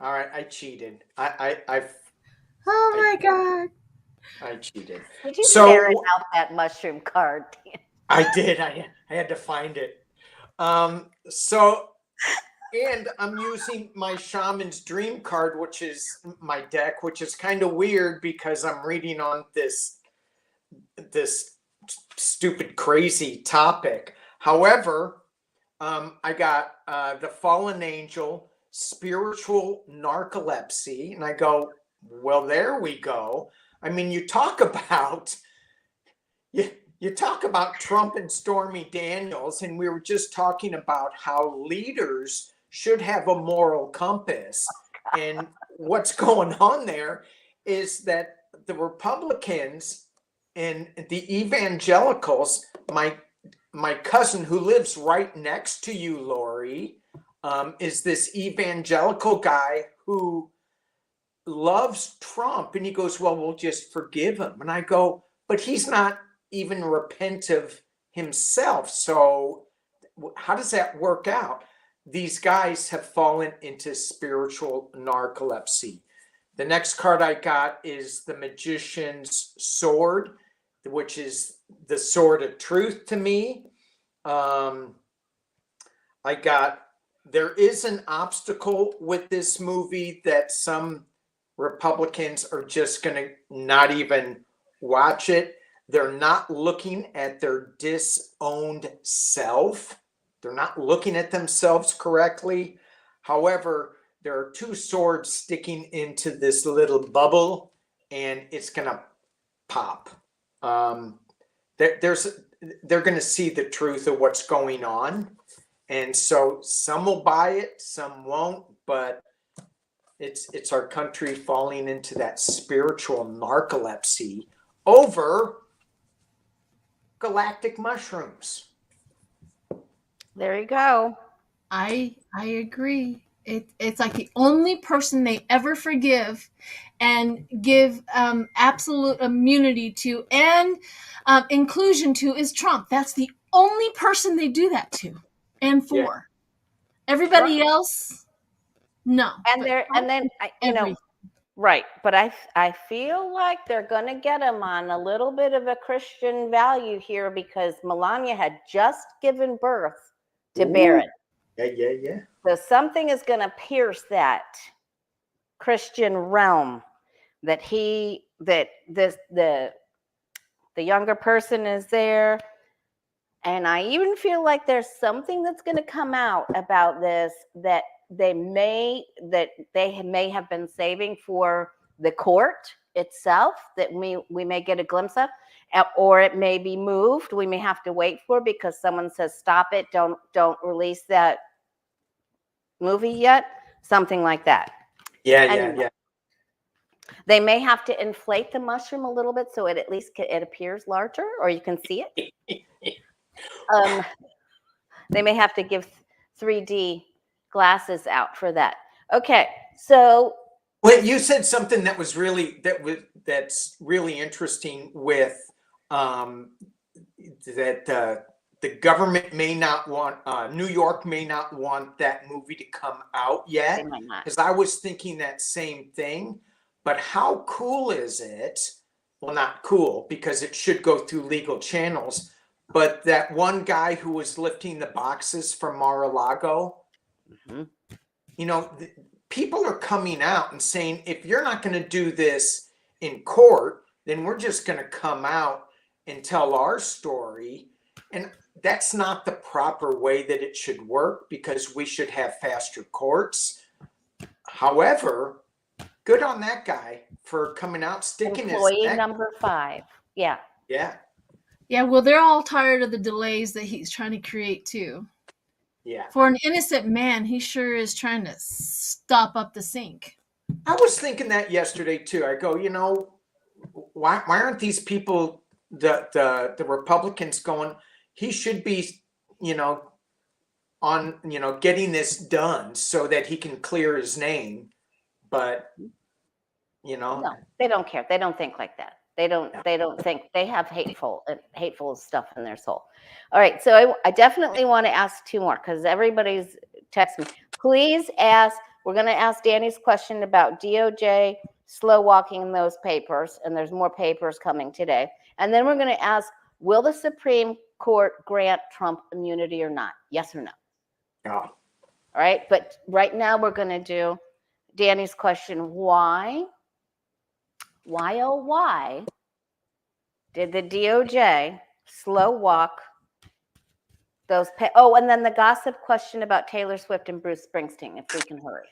All right, I cheated. Oh my God. I cheated. Did you ferret out that mushroom card? I did. I had to find it. And I'm using my Shaman's Dream card, which is my deck, which is kind of weird because I'm reading on this stupid, crazy topic. However, I got the Fallen Angel, Spiritual Narcolepsy, and I go, well, there we go. I mean, you talk about Trump and Stormy Daniels, and we were just talking about how leaders should have a moral compass. And what's going on there is that the Republicans and the evangelicals, my cousin who lives right next to you, Lori, is this evangelical guy who loves Trump. And he goes, well, we'll just forgive him. And I go, but he's not even repentive himself. So how does that work out? These guys have fallen into spiritual narcolepsy. The next card I got is the Magician's Sword, which is the sword of truth to me. I got, there is an obstacle with this movie that some Republicans are just going to not even watch it. They're not looking at their disowned self. They're not looking at themselves correctly. However, there are 2 swords sticking into this little bubble, and it's going to pop. They're going to see the truth of what's going on. And so some will buy it, some won't, but it's our country falling into that spiritual narcolepsy over galactic mushrooms. There you go. I agree. It's like the only person they ever forgive and give absolute immunity to and inclusion to is Trump. That's the only person they do that to and for. Yeah. Everybody else, no. And then right. But I feel like they're going to get him on a little bit of a Christian value here because Melania had just given birth to Barrett. Yeah. So something is going to pierce that Christian realm that the younger person is there. And I even feel like there's something that's going to come out about this that they may have been saving for the court itself that we may get a glimpse of, or it may be moved. We may have to wait for because someone says stop it, don't release that movie yet, something like that. Yeah. They may have to inflate the mushroom a little bit so it at least it appears larger, or you can see it. They may have to give 3D glasses out for that. Okay, so Well, you said something that's really interesting with that the government may not want New York may not want that movie to come out They yet, might not. because I was thinking that same thing. But how cool is it? Well, not cool, because it should go through legal channels. But that one guy who was lifting the boxes from Mar-a-Lago, Mhm. you know, people are coming out and saying, if you're not going to do this in court, then we're just going to come out and tell our story. And that's not the proper way that it should work, because we should have faster courts. However, good on that guy for coming out, sticking Employee his neck. number 5. Yeah. Yeah. Yeah, well, they're all tired of the delays that he's trying to create too. Yeah. For an innocent man, he sure is trying to stop up the sink. I was thinking that yesterday too. I go, you know, why aren't these people, the Republicans, going, he should be, you know, on, you know, getting this done so that he can clear his name. But, you know, No, they don't care. They don't think like that. They don't. Yeah. They don't think. They have hateful stuff in their soul. All right. So I definitely want to ask 2 more, because everybody's texting me. Please ask. We're going to ask Danny's question about DOJ slow walking those papers, and there's more papers coming today. And then we're going to ask, will the Supreme Court grant Trump immunity or not? Yes or no? yeah. All right. But right now we're going to do Danny's question. Why, oh, why did the DOJ slow walk those? Oh, and then the gossip question about Taylor Swift and Bruce Springsteen, if we can hurry.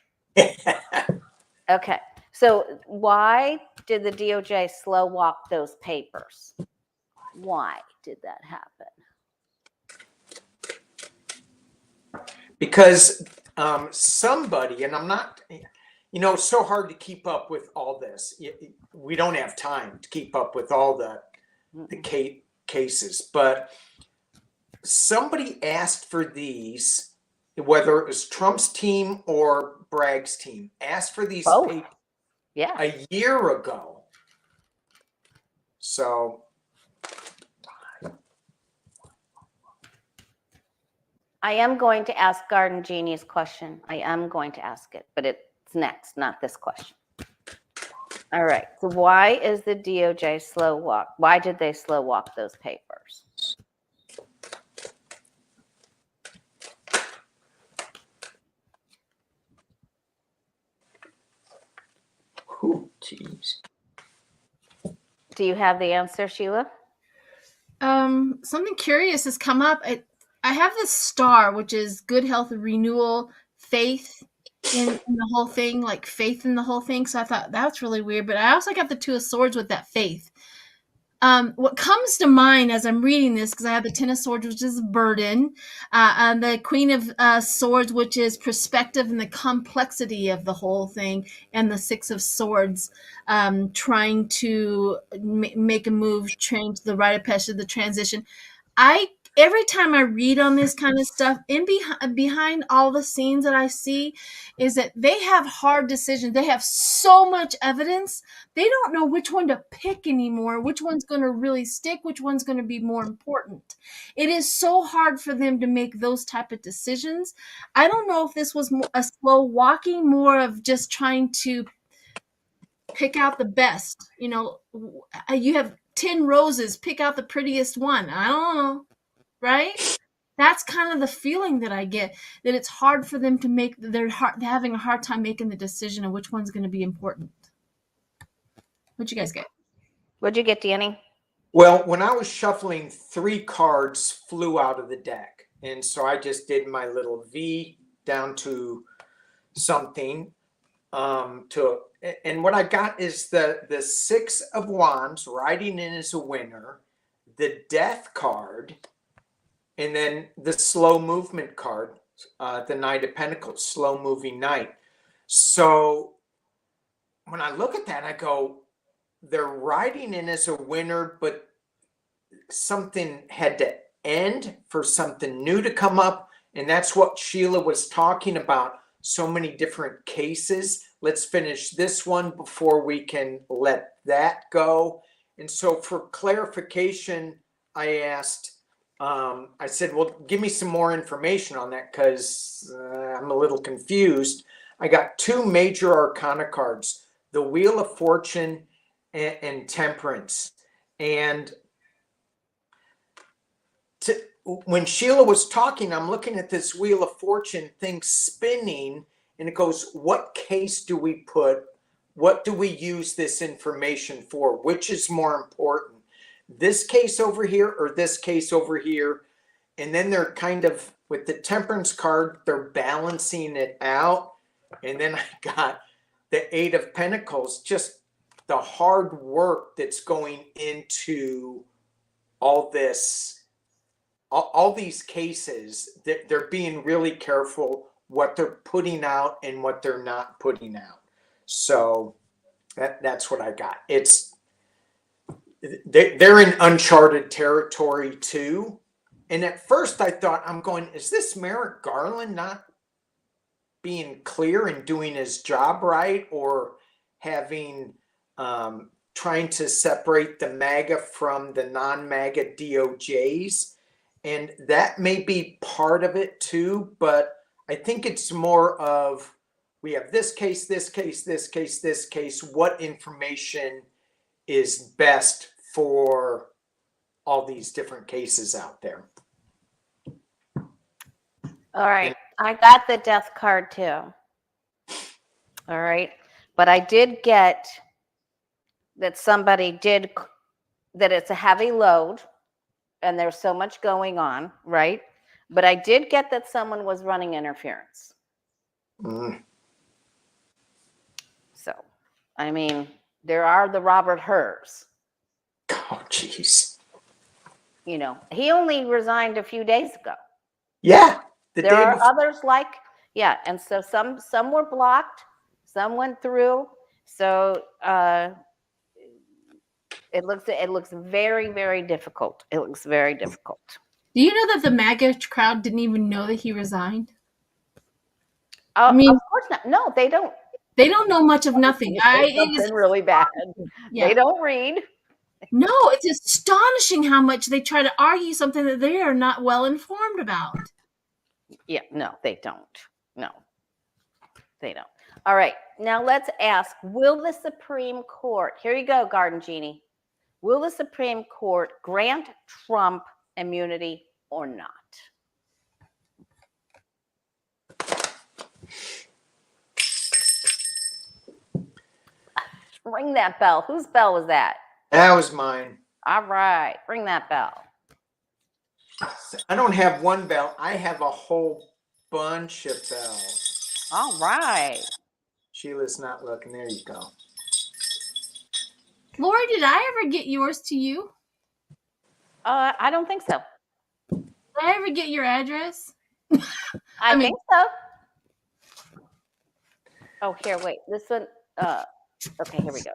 Okay. So why did the DOJ slow walk those papers? Why did that happen? Because somebody, and I'm not, you know, it's so hard to keep up with all this. We don't have time to keep up with all the cases, but somebody asked for these, whether it was Trump's team or Bragg's team, asked for these Both. papers Yeah. a year ago. So I am going to ask Garden Genie's question. I am going to ask it, but it's next, not this question. All right. So why is the DOJ slow walk? Why did they slow walk those papers? oh, geez. Do you have the answer, Sheila? Something curious has come up. I have this star, which is good health, renewal, faith in the whole thing, like faith in the whole thing. So I thought that's really weird. But I also got the 2 of Swords with that faith. What comes to mind as I'm reading this, because I have the 10 of Swords, which is burden, and the Queen of Swords, which is perspective and the complexity of the whole thing, and the 6 of Swords, trying to make a move, change the rite of passage, the transition. Every time I read on this kind of stuff, behind all the scenes that I see, is that they have hard decisions. They have so much evidence. They don't know which one to pick anymore, which one's going to really stick, which one's going to be more important. It is so hard for them to make those type of decisions. I don't know if this was a slow walking, more of just trying to pick out the best. You know, you have 10 roses, pick out the prettiest one. I don't know. Right? That's kind of the feeling that I get, that it's hard for them to make, they're having a hard time making the decision of which one's going to be important. What'd you guys get? What'd you get, Danny? Well, when I was shuffling, 3 cards flew out of the deck. And so I just did my little V down to something. And what I got is the 6 of Wands, riding in as a winner, the Death card, and then the slow movement card, the Knight of Pentacles, slow moving knight. So when I look at that, I go, they're riding in as a winner, but something had to end for something new to come up. And that's what Sheila was talking about. So many different cases, let's finish this one before we can let that go. And so for clarification, I asked, I said, well, give me some more information on that because I'm a little confused. I got 2 major arcana cards, the Wheel of Fortune and Temperance. And when Sheila was talking, I'm looking at this Wheel of Fortune thing spinning, and it goes, what case do we put? What do we use this information for? Which is more important? This case over here or this case over here? And then they're kind of, with the Temperance card, they're balancing it out. And then I got the 8 of Pentacles, just the hard work that's going into all this. All these cases, they're being really careful what they're putting out and what they're not putting out. So that's what I got. They're in uncharted territory too. And at first I thought, I'm going, is this Merrick Garland not being clear and doing his job right, or having trying to separate the MAGA from the non-MAGA DOJs? And that may be part of it too, but I think it's more of, we have this case, this case, this case, this case. What information is best for all these different cases out there? All right. I got the Death card too. All right. But I did get that somebody did, that it's a heavy load. And there's so much going on, right? But I did get that someone was running interference. So, I mean, there are the Robert Hurs. Oh, jeez. You know, he only resigned a few days ago. Yeah. There are others like, yeah. And so some were blocked, some went through. So, it looks very, very difficult. It looks very difficult. Do you know that the MAGA crowd didn't even know that he resigned? I mean, of course not. No, they don't. They don't know much of nothing. It is really bad. Yeah. They don't read. No, it's astonishing how much they try to argue something that they are not well informed about. Yeah, no, they don't. No, they don't. All right, now let's ask, will the Supreme Court, here you go, Garden Genie, will the Supreme Court grant Trump immunity or not? Ring that bell. Whose bell was that? That was mine. All right, ring that bell. I don't have one bell. I have a whole bunch of bells. All right. Sheila's not looking. There you go. Lori, did I ever get yours to you? I don't think so. Did I ever get your address? I think so. Oh, here, wait. This one. Okay, here we go.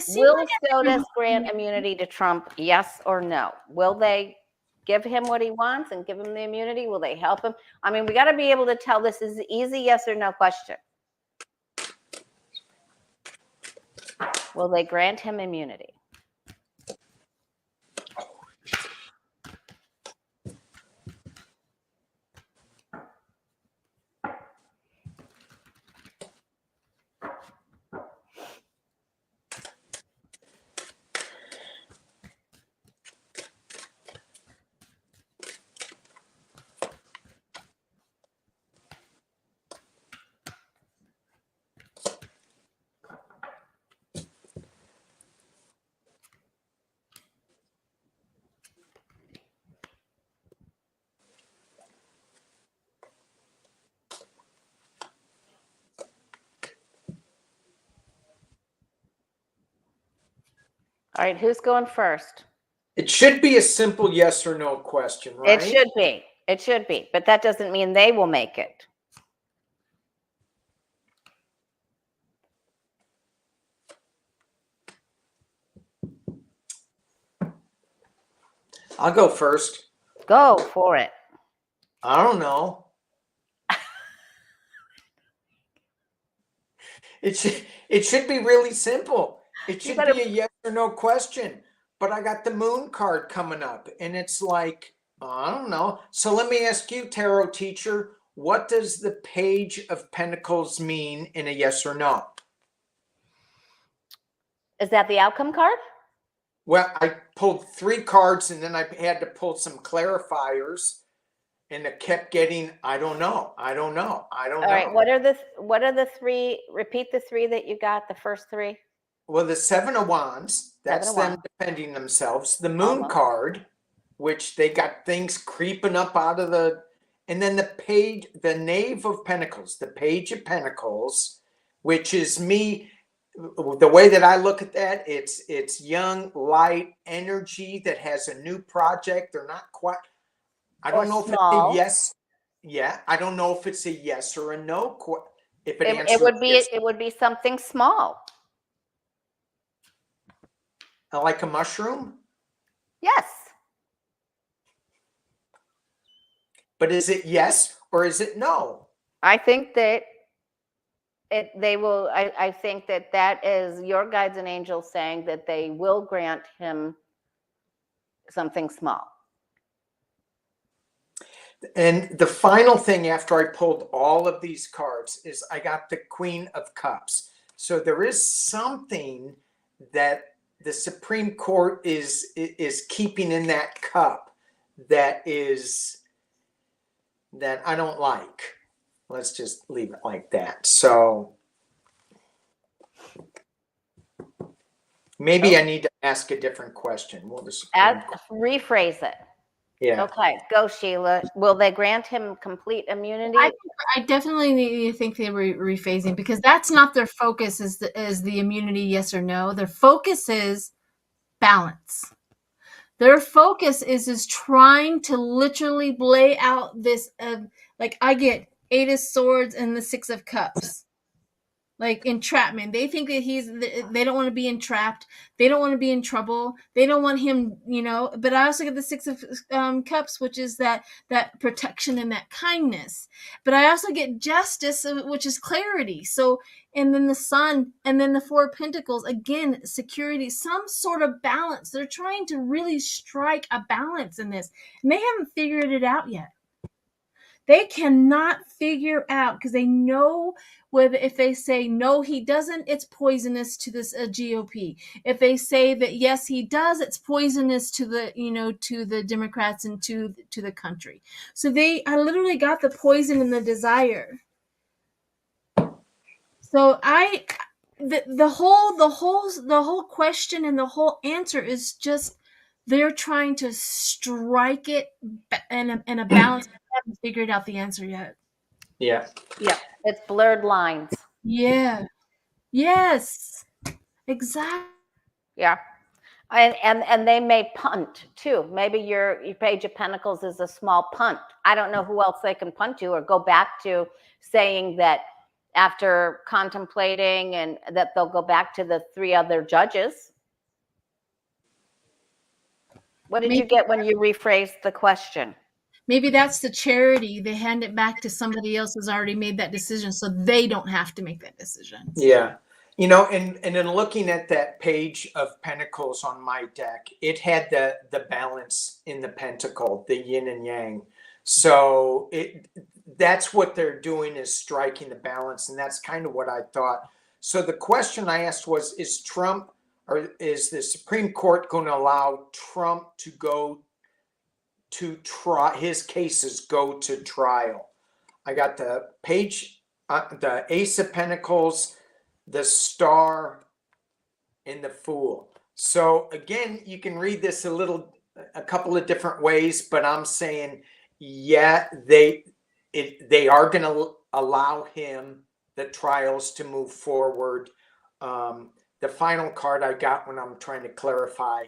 Will SCOTUS grant immunity to Trump? Yes or no? Will they give him what he wants and give him the immunity? Will they help him? I mean, we got to be able to tell this is an easy yes or no question. Will they grant him immunity? All right, who's going first? It should be a simple yes or no question, right? It should be. It should be. But that doesn't mean they will make it. I'll go first. Go for it. I don't know. it should be really simple. It You should better be a yes or no question. But I got the moon card coming up, and it's like, I don't know. So let me ask you, tarot teacher, what does the Page of Pentacles mean in a yes or no? Is that the outcome card? Well, I pulled 3 cards, and then I had to pull some clarifiers, and it kept getting, I don't know. All right. What are the 3? Repeat the 3 that you got. The first 3. Well, the 7 of Wands, that's Seven of them Wands. defending themselves. The Moon Almost. card, which they got things creeping up out of the, and then the Knave of Pentacles, the Page of Pentacles, which is me. The way that I look at that, it's young, light energy that has a new project. They're not quite. I don't know if it's a yes. Yeah, I don't know if it's a yes or a no. If It would be yes, it would be something small. like a mushroom. Yes. But is it yes or is it no? I think that they will. I think that is your guides and angels saying that they will grant him something small. And the final thing after I pulled all of these cards is I got the Queen of Cups. So there is something that the Supreme Court is keeping in that cup that I don't like. Let's just leave it like that. So maybe I need to ask a different question. Will the Supreme Court... Rephrase it. Yeah. Okay, go Sheila. Will they grant him complete immunity? I definitely need to think they were rephasing, because that's not their focus. Is the immunity yes or no? Their focus is balance. Their focus is trying to literally lay out this. Like I get 8 of Swords and the 6 of Cups. Like entrapment. They think that they don't want to be entrapped. They don't want to be in trouble. They don't want him, but I also get the 6 of Cups, which is that protection and that kindness. But I also get Justice, which is clarity. So, and then the Sun, and then the 4 of Pentacles, again, security, some sort of balance. They're trying to really strike a balance in this, and they haven't figured it out yet. They cannot figure out, because they know whether, if they say no, he doesn't, it's poisonous to this GOP. If they say that yes, he does, it's poisonous to the Democrats and to the country. So I literally got the poison and the desire. So the whole question and the whole answer is just they're trying to strike it in a balance. I haven't figured out the answer yet. Yeah. Yeah. It's blurred lines. Yeah. Yes. Exactly. Yeah. And they may punt too. Maybe your Page of Pentacles is a small punt. I don't know who else they can punt to, or go back to saying that after contemplating, and that they'll go back to the 3 other judges. What did you get when you rephrased the question? Maybe that's the charity. They hand it back to somebody else who's already made that decision, so they don't have to make that decision. Yeah. And in looking at that Page of Pentacles on my deck, it had the balance in the pentacle, the yin and yang. So that's what they're doing, is striking the balance. And that's kind of what I thought. So the question I asked was, is the Supreme Court going to allow Trump to go to try, his cases go to trial? I got the the Ace of Pentacles, the Star, and the Fool. So again, you can read this a couple of different ways, but I'm saying, yeah, they are going to allow him the trials to move forward. The final card I got when I'm trying to clarify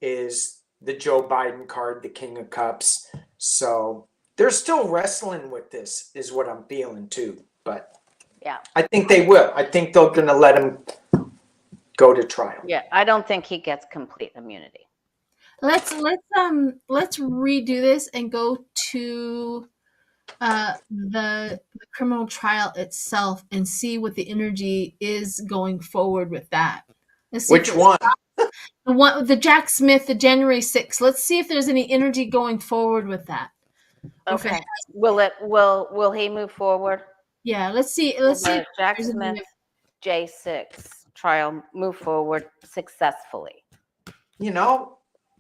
is the Joe Biden card, the King of Cups. So they're still wrestling with this, is what I'm feeling too. But yeah, I think they will. I think they're going to let him go to trial. Yeah, I don't think he gets complete immunity. Let's redo this and go to the criminal trial itself and see what the energy is going forward with that. Let's see Which one? the Jack Smith, the January 6th. Let's see if there's any energy going forward with that. Okay. Will he move forward? Yeah, let's see. Will Let's see. the Jack Smith J6 trial move forward successfully? You know,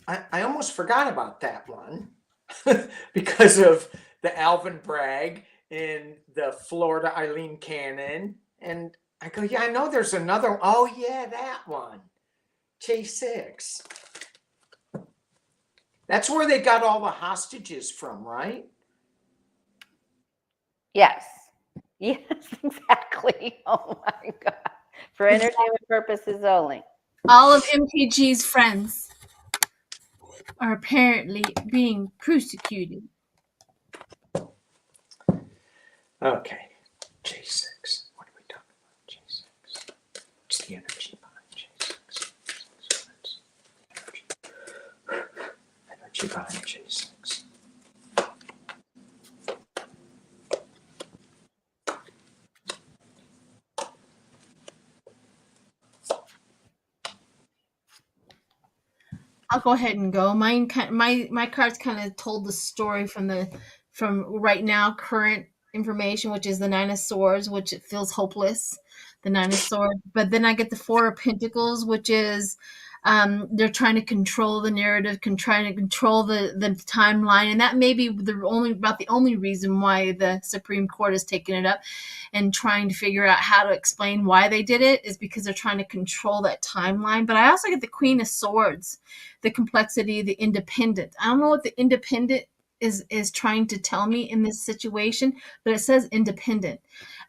I almost forgot about that one because of the Alvin Bragg and the Florida Eileen Cannon. And I go, yeah, I know there's another. Oh, yeah, that one. J6. That's where they got all the hostages from, right? Yes. Yes, exactly. Oh my God. For entertainment purposes only. All of MPG's friends are apparently being persecuted. Okay. J6. What are we talking about? J6. What's the energy behind J6? Energy behind J6. I'll go ahead and go. My cards kind of told the story from right now current information, which is the Nine of Swords, which it feels hopeless. The Nine of Swords, but then I get the Four of Pentacles, which is they're trying to control the narrative, trying to control the timeline, and that may be the only reason why the Supreme Court has taken it up and trying to figure out how to explain why they did it is because they're trying to control that timeline. But I also get the Queen of Swords, the complexity, the independent. I don't know what the independent is trying to tell me in this situation, but it says independent.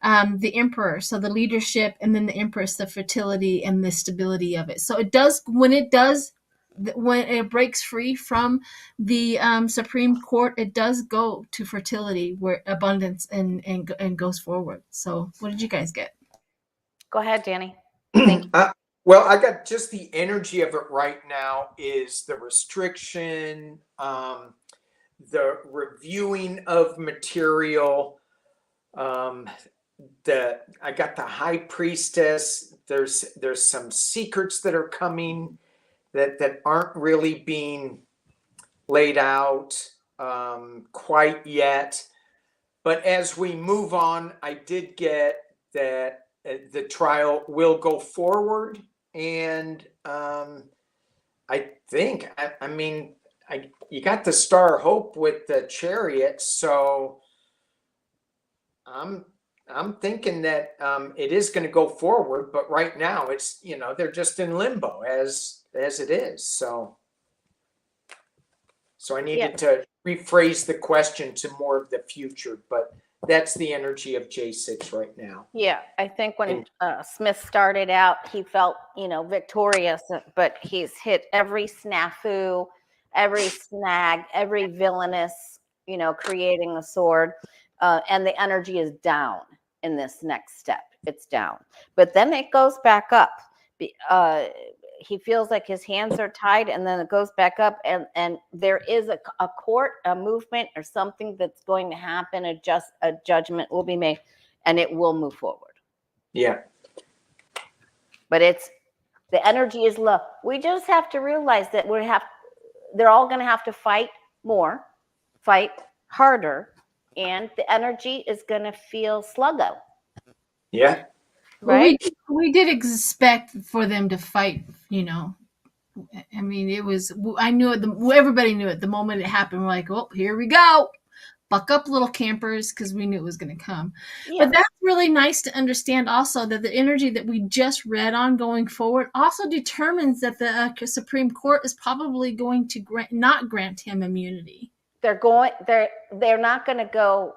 The Emperor, so the leadership, and then the Empress, the fertility and the stability of it. So it does when it breaks free from the Supreme Court, it does go to fertility, where abundance and goes forward. So what did you guys get? Go ahead, Danny. Well, I got just the energy of it right now is the restriction, the reviewing of material. I got the High Priestess. There's some secrets that are coming that aren't really being laid out quite yet. But as we move on, I did get that the trial will go forward. And I think, I mean, you got the Star of Hope with the Chariot. So I'm thinking that it is going to go forward, but right now it's, they're just in limbo as it is. So I needed to rephrase the question to more of the future, but that's the energy of J6 right now. Yeah, I think when Smith started out, he felt, victorious, but he's hit every snafu, every snag, every villainous, creating a sword, and the energy is down in this next step. It's down, but then it goes back up. He feels like his hands are tied, and then it goes back up, and there is a court, a movement, or something that's going to happen. A judgment will be made, and it will move forward. Yeah. But the energy is low. We just have to realize that they're all going to have to fight more, fight harder, and the energy is going to feel sluggo. Yeah. Right. We did expect for them to fight, I mean, I knew it, everybody knew it. The moment it happened, we're like, oh, here we go. Buck up, little campers, because we knew it was going to come. Yeah. But that's really nice to understand also that the energy that we just read on going forward also determines that the Supreme Court is probably going to not grant him immunity. They're not going to go,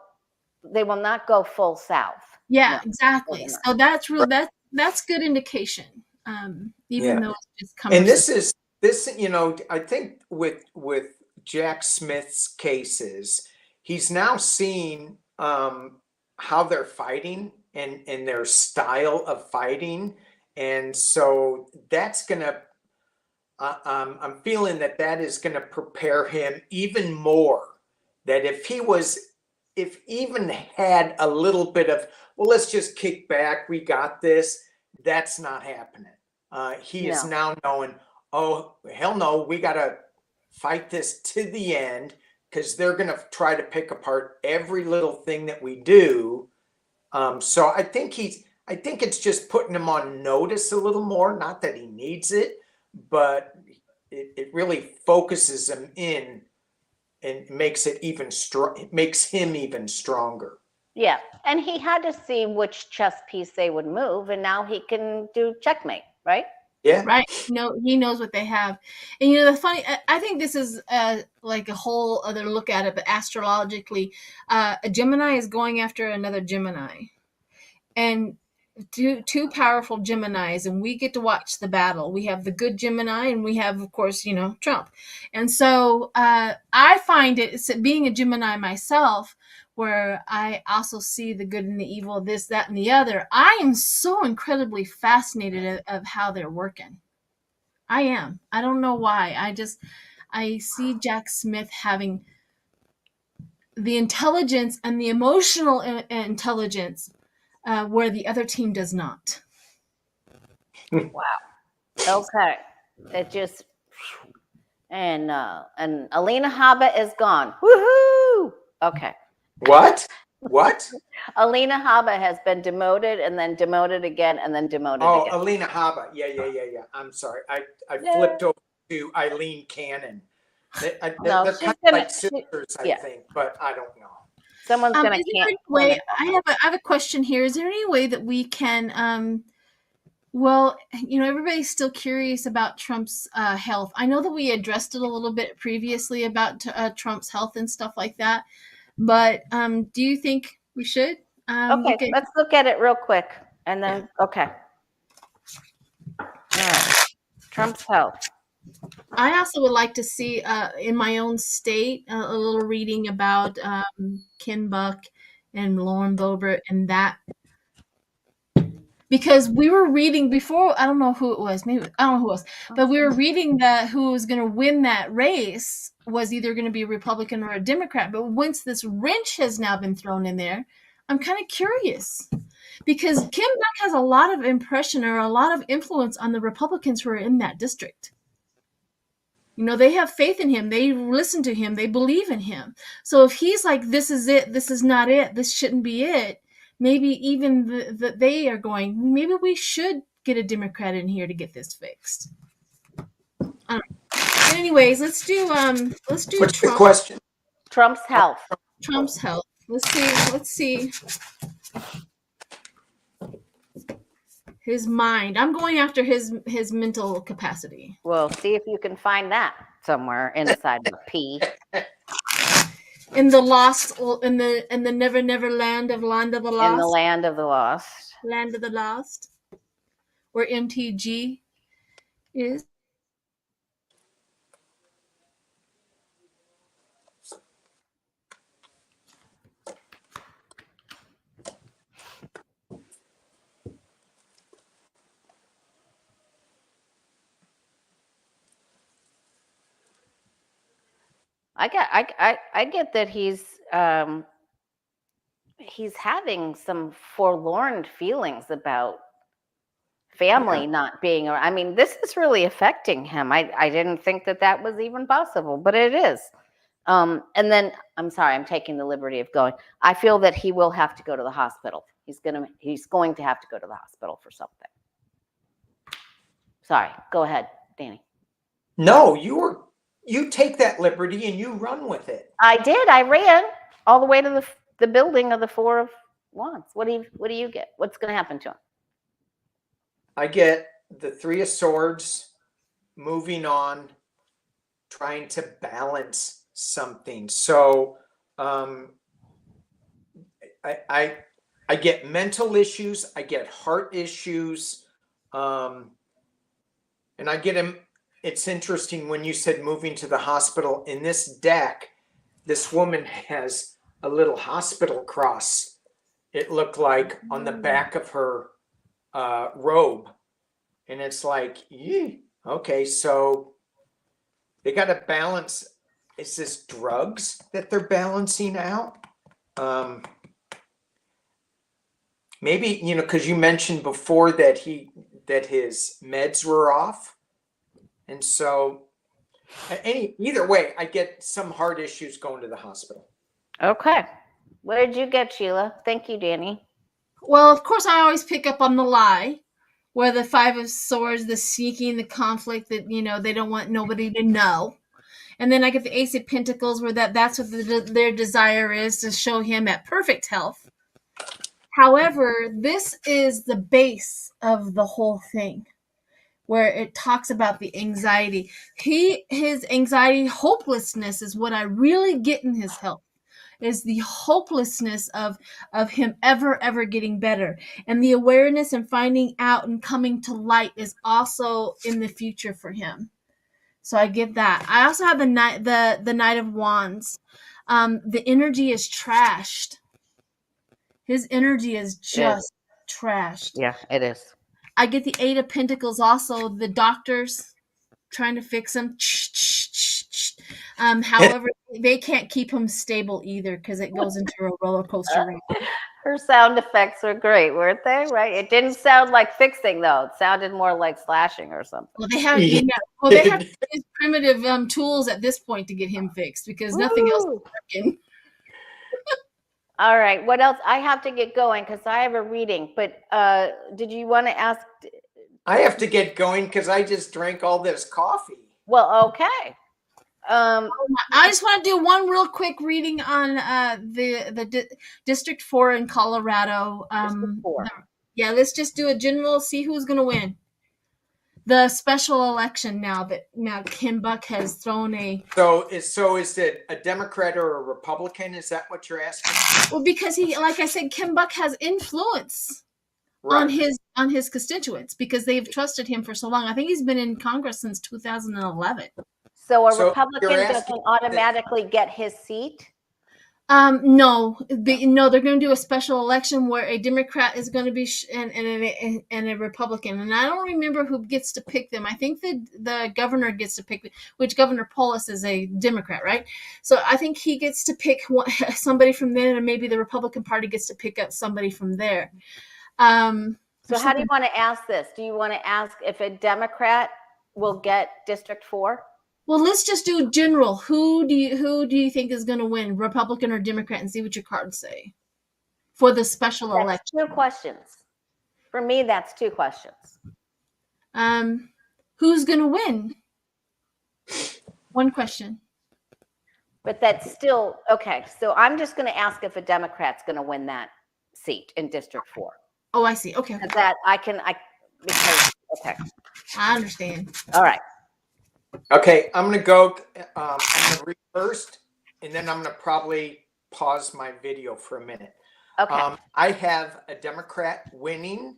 they will not go full south. Yeah, exactly. So that's real. That's good indication. Even though it's just coming. And this, I think with Jack Smith's cases, he's now seeing how they're fighting and their style of fighting, and so that's gonna. I'm feeling that is gonna prepare him even more. That if he was if even had a little bit of, well, let's just kick back, we got this, that's not happening. He is No. now knowing, oh, hell no, we got to fight this to the end, because they're going to try to pick apart every little thing that we do. So I think it's just putting him on notice a little more. Not that he needs it, but it really focuses him in and makes it even it makes him even stronger. Yeah, and he had to see which chess piece they would move, and now he can do checkmate, right? Yeah. Right. No, he knows what they have. And the funny, I think this is like a whole other look at it, but astrologically, a Gemini is going after another Gemini. And two powerful Geminis, and we get to watch the battle. We have the good Gemini, and we have, of course, Trump. And so I find it's being a Gemini myself, where I also see the good and the evil, this, that, and the other. I am so incredibly fascinated of how they're working. I am. I don't know why. I see Jack Smith having the intelligence and the emotional intelligence where the other team does not. Wow. Okay. It just, and Alina Habba is gone. Woohoo! Okay. What? Alina Habba has been demoted and then demoted again and then demoted again. Oh, Alina Habba. Yeah. I'm sorry. I flipped over to Eileen Cannon. They're kind of like sisters, I think, but I don't know. Someone's going to cancel. I have a question here. Is there any way that we can, well, everybody's still curious about Trump's health. I know that we addressed it a little bit previously about Trump's health and stuff like that. But do you think we should? Okay, let's look at it real quick. And then, okay. All right. Trump's health. I also would like to see, in my own state, a little reading about Ken Buck and Lauren Boebert and that. Because we were reading before, I don't know who it was, maybe, I don't know who it was, but we were reading that who was going to win that race was either going to be a Republican or a Democrat. But once this wrench has now been thrown in there, I'm kind of curious. Because Ken Buck has a lot of impression or a lot of influence on the Republicans who are in that district. They have faith in him. They listen to him. They believe in him. So if he's like, this is it, this is not it, this shouldn't be it, maybe even they are going, maybe we should get a Democrat in here to get this fixed. But anyways, let's do What's the question? Trump's health. Trump's health. Let's see. His mind. I'm going after his mental capacity. Well, see if you can find that somewhere inside the P. In the lost, in the never land of the lost. In the land of the lost. Land of the lost. Where MTG is. I get that he's having some forlorn feelings about family not being around. I mean, this is really affecting him. I didn't think that was even possible, but it is. And then I'm sorry, I'm taking the liberty of going. I feel that he will have to go to the hospital. He's going to have to go to the hospital for something. Sorry, go ahead, Danny. No, you take that liberty and you run with it. I did. I ran all the way to the building of the Four of Wands. What do you get? What's going to happen to him? I get the Three of Swords, moving on, trying to balance something. So I get mental issues. I get heart issues. And I get him. It's interesting when you said moving to the hospital. In this deck, this woman has a little hospital cross, it looked like, on the back of her robe. And it's like, okay, so they got to balance. Is this drugs that they're balancing out? maybe, because you mentioned before that his meds were off. And so either way, I get some heart issues going to the hospital. Okay. What did you get, Sheila? Thank you, Danny. Well, of course, I always pick up on the lie, where the Five of Swords, the seeking, the conflict that, they don't want nobody to know. And then I get the Ace of Pentacles, where that's what their desire is, to show him at perfect health. However, this is the base of the whole thing, where it talks about the anxiety. His anxiety, hopelessness is what I really get in his health, is the hopelessness of him ever getting better. And the awareness and finding out and coming to light is also in the future for him. So I get that. I also have the Knight of Wands. The energy is trashed. His energy is just trashed. Yeah, it is. I get the Eight of Pentacles also, the doctors trying to fix him. However, they can't keep him stable either, because it goes into a roller coaster ride. Her sound effects were great, weren't they? Right? It didn't sound like fixing, though. It sounded more like slashing or something. Well, they have to use primitive tools at this point to get him fixed, because nothing else is working. All right. What else? I have to get going because I have a reading. But did you want to ask? I have to get going because I just drank all this coffee. Well, okay. I just want to do one real quick reading on the District 4 in Colorado. District 4. Yeah, let's just do a general, see who's going to win. The special election now Kim Buck has thrown a... So is it a Democrat or a Republican? Is that what you're asking? Well, because like I said, Kim Buck has influence on his constituents, because they've trusted him for so long. I think he's been in Congress since 2011. So Republican doesn't automatically get his seat? No, they're going to do a special election where a Democrat is going to be and a Republican, and I don't remember who gets to pick them. I think the governor gets to pick, which Governor Polis is a Democrat, right? So I think he gets to pick somebody from there, and maybe the Republican Party gets to pick up somebody from there. So how do you want to ask this? Do you want to ask if a Democrat will get District 4? Well, let's just do general. Who do you think is going to win, Republican or Democrat, and see what your cards say for the special election? 2 questions. For me, that's 2 questions. Who's going to win? 1 question. But that's still okay. So I'm just going to ask if a Democrat's going to win that seat in District 4. Oh, I see. Okay. That okay. I understand. All right. Okay, I'm going to go. I'm going to read first, and then I'm going to probably pause my video for a minute. Okay. I have a Democrat winning,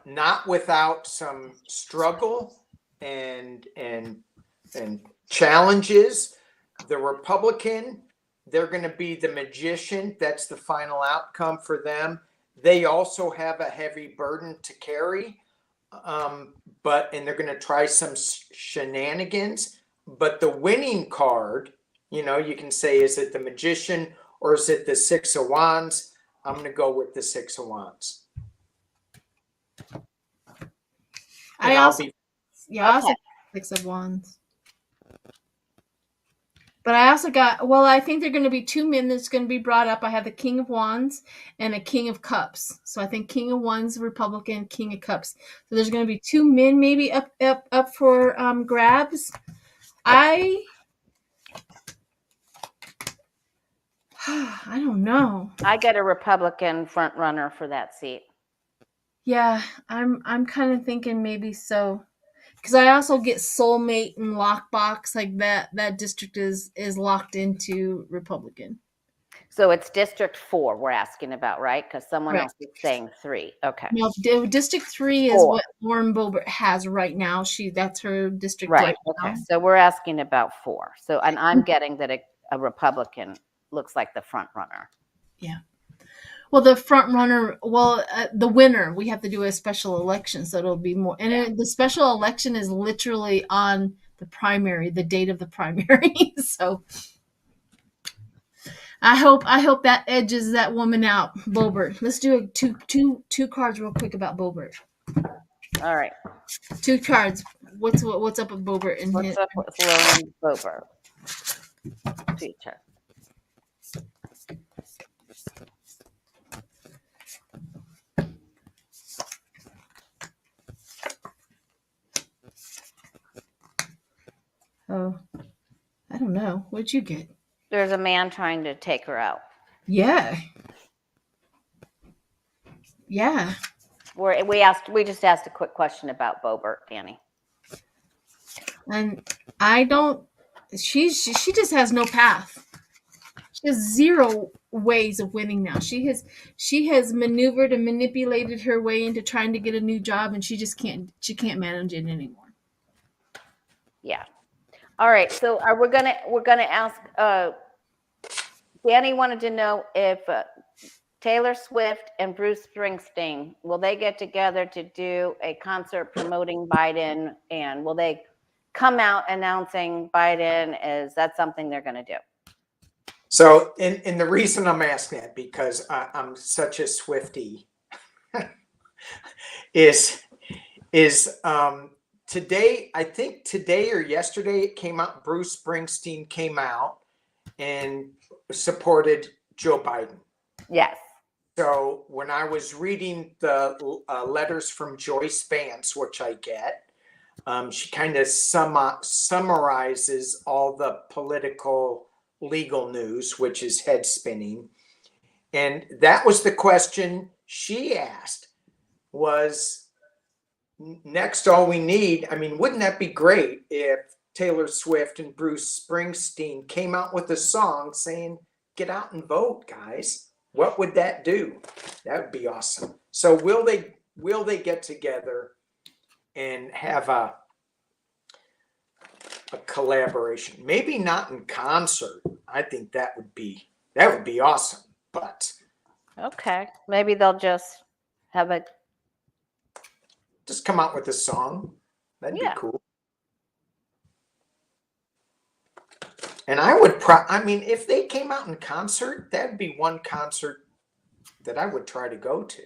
not without some struggle and challenges. The Republican, they're going to be the magician. That's the final outcome for them. They also have a heavy burden to carry. And they're going to try some shenanigans, but the winning card, you can say, is it the magician or is it the 6 of Wands? I'm going to go with the 6 of Wands. I also got 6 of Wands. But I also got, I think there are going to be 2 men that's going to be brought up. I have the King of Wands and a King of Cups. So I think King of Wands, Republican, King of Cups. So there's going to be 2 men maybe up for grabs. I don't know. I get a Republican front runner for that seat. Yeah, I'm kind of thinking maybe so. Because I also get soulmate and lockbox, like that district is locked into Republican. So it's District 4 we're asking about, right? Because someone else is saying 3. Okay. No, District 3 is what Lauren Boebert has right now. That's her district right now. Okay. So we're asking about 4. So, and I'm getting that a Republican looks like the front runner. Yeah. Well, the front runner, the winner, we have to do a special election, so it'll be more. And the special election is literally on the primary, the date of the primary. So I hope that edges that woman out, Bobert. Let's do two cards real quick about Bobert. All right. 2 cards. What's up with Bobert and What's up with Lauren Bober? Teacher. Oh, I don't know. What'd you get? There's a man trying to take her out. Yeah. Yeah. We just asked a quick question about Bobert, Danny. And I don't. She just has no path. She has 0 ways of winning now. She has maneuvered and manipulated her way into trying to get a new job, and she just can't. She can't manage it anymore. Yeah. All right. So we're gonna ask. Danny wanted to know if Taylor Swift and Bruce Springsteen, will they get together to do a concert promoting Biden, and will they come out announcing Biden? Is that something they're going to do? So, and the reason I'm asking that, because I'm such a Swiftie, is today, I think today or yesterday it came out, Bruce Springsteen came out and supported Joe Biden. Yes. So when I was reading the letters from Joyce Vance, which I get, she kind of summarizes all the political legal news, which is head spinning. And that was the question she asked, was next all we need. I mean, wouldn't that be great if Taylor Swift and Bruce Springsteen came out with a song saying, get out and vote, guys? What would that do? That would be awesome. So will they get together and have a collaboration? Maybe not in concert. I think that would be awesome. But okay, maybe they'll just have a just come out with a song. That'd be cool. And I would I mean, if they came out in concert, that'd be one concert that I would try to go to.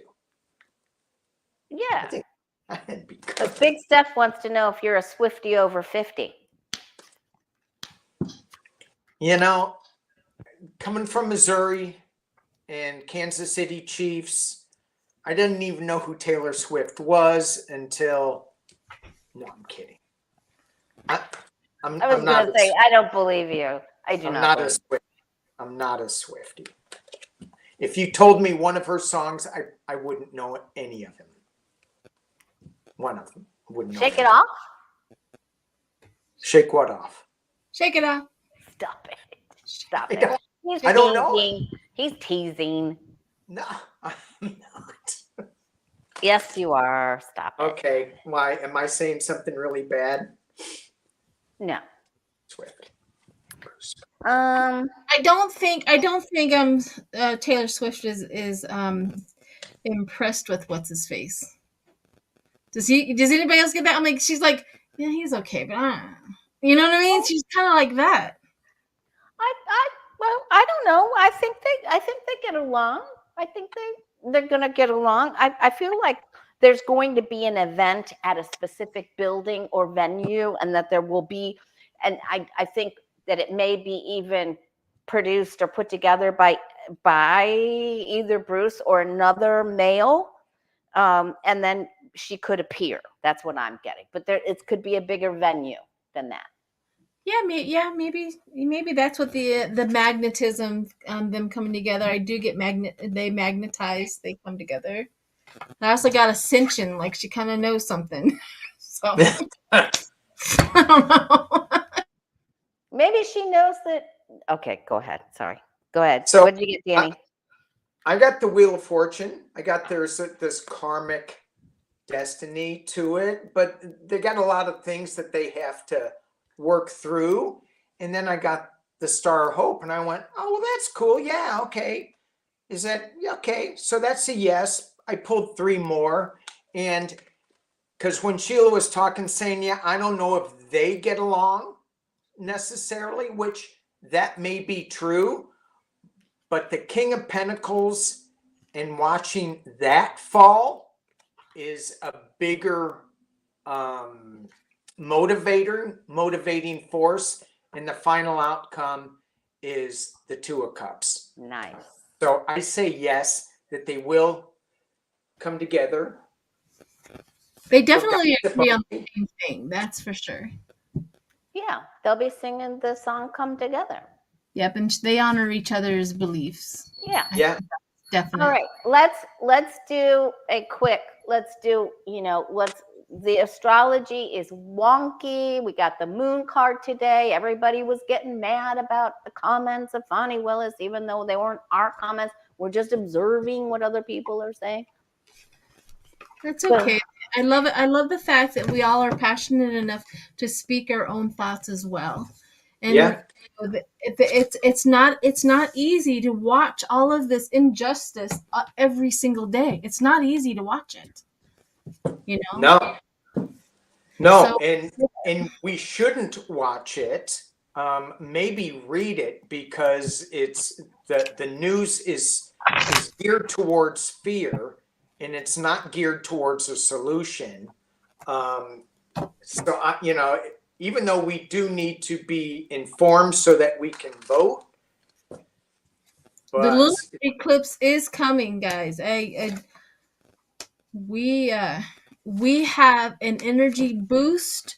Yeah. I think that'd be good. But Big Steph wants to know if you're a Swiftie over 50. You know, coming from Missouri and Kansas City Chiefs, I didn't even know who Taylor Swift was until. No, I'm kidding. I was going to say, I don't believe you. I'm not a Swiftie. I'm not a Swiftie. If you told me one of her songs, I wouldn't know any of them. One of them. Wouldn't know. Shake It Off? Shake what off? Shake it off. Stop it. Stop it. I don't know. He's teasing. No, I'm not. Yes, you are. Stop it. Okay. Why? Am I saying something really bad? No. Swift. I don't think Taylor Swift is impressed with what's his face. Does anybody else get that? I'm like, she's like, yeah, he's okay, but you know what I mean? She's kind of like that. Well, I don't know. I think they get along. I think they're gonna get along. I feel like there's going to be an event at a specific building or venue, and that there will be, and I think that it may be even produced or put together by either Bruce or another male, and then she could appear. That's what I'm getting. But it could be a bigger venue than that. Maybe that's what the magnetism, them coming together. I do get they magnetize, they come together. I also got ascension, like she kind of knows something. So I don't know. Maybe she knows that. Okay, go ahead. Sorry. Go ahead. So what did you get, Danny? I got the Wheel of Fortune. I got there's this karmic destiny to it, but they got a lot of things that they have to work through. And then I got the Star of Hope, and I went, oh, well, that's cool. Yeah, okay. Is that okay? So that's a yes. I pulled 3 more, and because when Sheila was talking, saying, yeah, I don't know if they get along necessarily, which that may be true, But the King of Pentacles and watching that fall is a bigger motivating force. And the final outcome is the Two of Cups. Nice. So I say yes, that they will come together. They definitely agree on the same thing. That's for sure. Yeah, they'll be singing the song "Come Together." Yep, and they honor each other's beliefs. Yeah. Yeah. Definitely. All right, let's do a quick. Let's do. The astrology is wonky. We got the moon card today. Everybody was getting mad about the comments of Fani Willis, even though they weren't our comments. We're just observing what other people are saying. That's okay. I love it. I love the fact that we all are passionate enough to speak our own thoughts as well. And Yeah. it's not easy to watch all of this injustice every single day. It's not easy to watch it. No. So, and we shouldn't watch it. Maybe read it, because it's the news is geared towards fear, and it's not geared towards a solution. Even though we do need to be informed so that we can vote. the lunar eclipse is coming, guys. We have an energy boost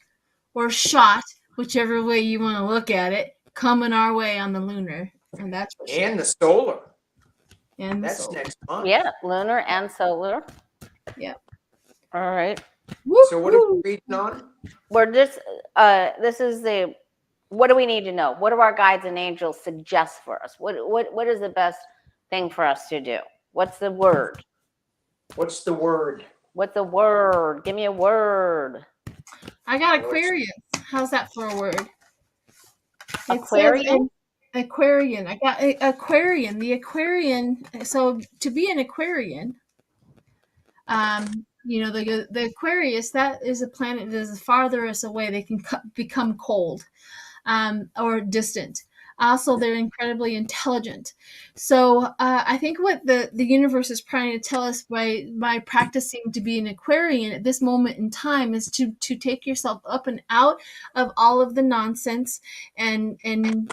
or shot, whichever way you want to look at it, coming our way on the lunar, and that's for sure. And the solar. And that's solar. next month. Yeah, lunar and solar. Yep. All right. So what are we reading on? We're just this is the what do we need to know? What do our guides and angels suggest for us? What is the best thing for us to do? What's the word? What's the word? What's the word? Give me a word. I got Aquarius. How's that for a word? Aquarian? Aquarian. I got Aquarian. The Aquarian. So to be an Aquarian, the Aquarius, that is a planet that is the farthest away they can become cold or distant. Also, they're incredibly intelligent. So I think what the universe is trying to tell us by practicing to be an Aquarian at this moment in time is to take yourself up and out of all of the nonsense and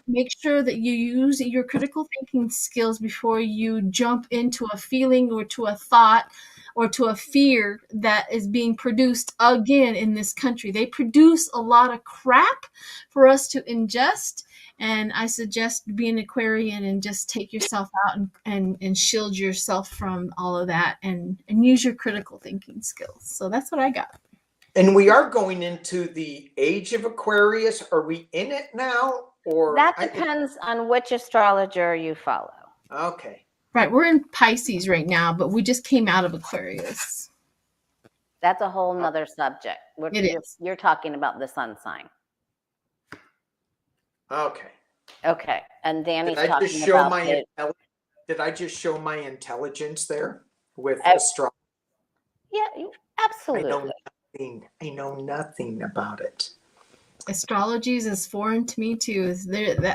make sure that you use your critical thinking skills before you jump into a feeling or to a thought or to a fear that is being produced again in this country. They produce a lot of crap for us to ingest. And I suggest be an Aquarian and just take yourself out and shield yourself from all of that and use your critical thinking skills. So that's what I got. And we are going into the age of Aquarius. Are we in it now? Or that depends on which astrologer you follow. Okay. Right. We're in Pisces right now, but we just came out of Aquarius. That's a whole nother subject. You're talking about the sun sign. Okay. And Danny's Did I talking just show about Did I just show my intelligence there with astrology? Yeah, absolutely. I know nothing about it. Astrology is as foreign to me too.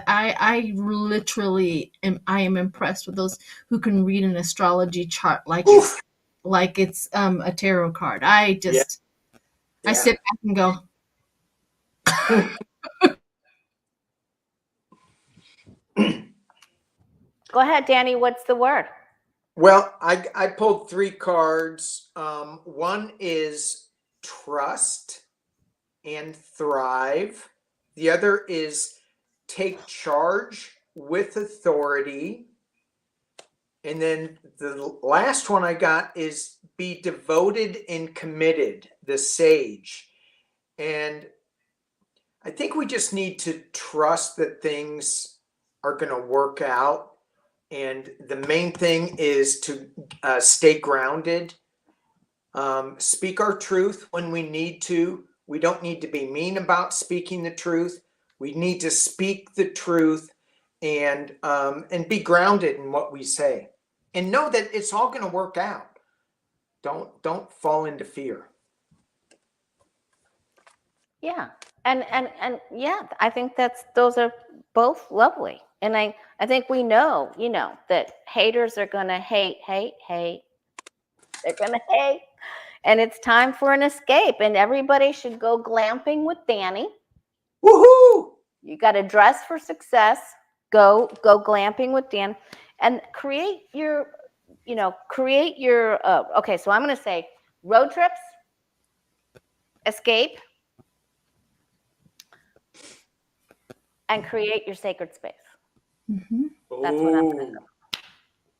I literally am impressed with those who can read an astrology chart like it's a tarot card. I sit back and go. Go ahead, Danny. What's the word? Well, I pulled 3 cards. One is trust and thrive. The other is take charge with authority. And then the last one I got is be devoted and committed, the sage. And I think we just need to trust that things are going to work out. And the main thing is to stay grounded, speak our truth when we need to. We don't need to be mean about speaking the truth. We need to speak the truth and be grounded in what we say, and know that it's all going to work out. Don't fall into fear. Yeah, and yeah, I think those are both lovely. And I think we know, that haters are going to hate. They're going to hate. And it's time for an escape. And everybody should go glamping with Danny. Woohoo! You got to dress for success. Go glamping with Dan, and create your, okay, so I'm going to say road trips, escape, and create your sacred space. Mm-hmm. That's what I'm going to do.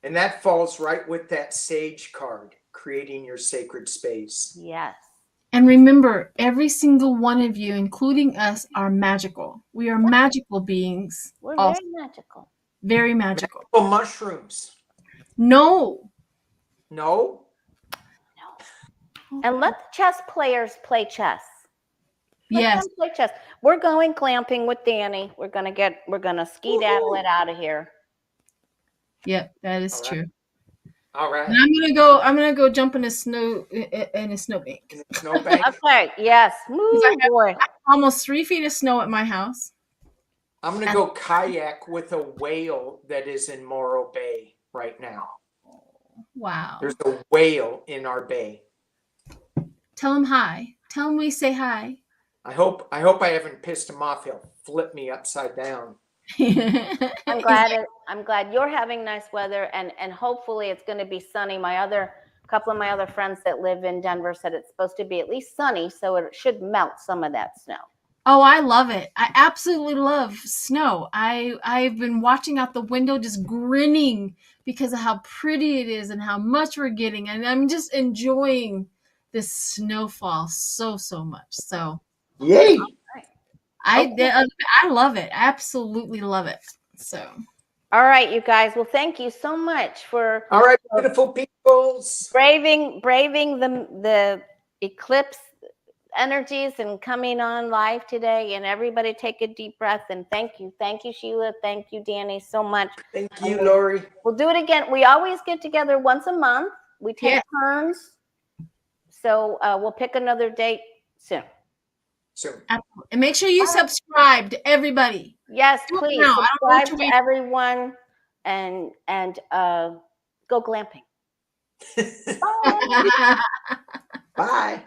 And that falls right with that sage card, creating your sacred space. Yes. And remember, every single one of you, including us, are magical. We are magical beings. We're also. very magical. Very magical. Oh, mushrooms. No. No? And let the chess players play chess. Let Yes. them play chess. We're going glamping with Danny. We're gonna skedaddle it out of here. Yep, that is All right. true. All right. And I'm gonna go jump in a snowbank. Snowbank. Okay. Yes. Ooh, I have- boy. Almost 3 feet of snow at my house. I'm going to go kayak with a whale that is in Morro Bay right now. Wow. There's a whale in our bay. Tell him hi. Tell him we say hi. I hope I haven't pissed him off. He'll flip me upside down. I'm glad you're having nice weather, and hopefully it's going to be sunny. Couple of my other friends that live in Denver said it's supposed to be at least sunny, so it should melt some of that snow. Oh, I love it. I absolutely love snow. I've been watching out the window just grinning because of how pretty it is and how much we're getting. And I'm just enjoying this snowfall so much. So Yay! I love it. Absolutely love it. So. All right, you guys. Well, thank you so much for All right, beautiful peoples. braving the eclipse energies and coming on live today. And everybody take a deep breath, and thank you, Sheila, thank you, Danny, so much. Thank you, Lori. We'll do it again. We always get together once a month. We take turns, so we'll pick another date soon. And make sure you subscribe to everybody. Yes, please subscribe to wait. everyone, and go glamping. Bye.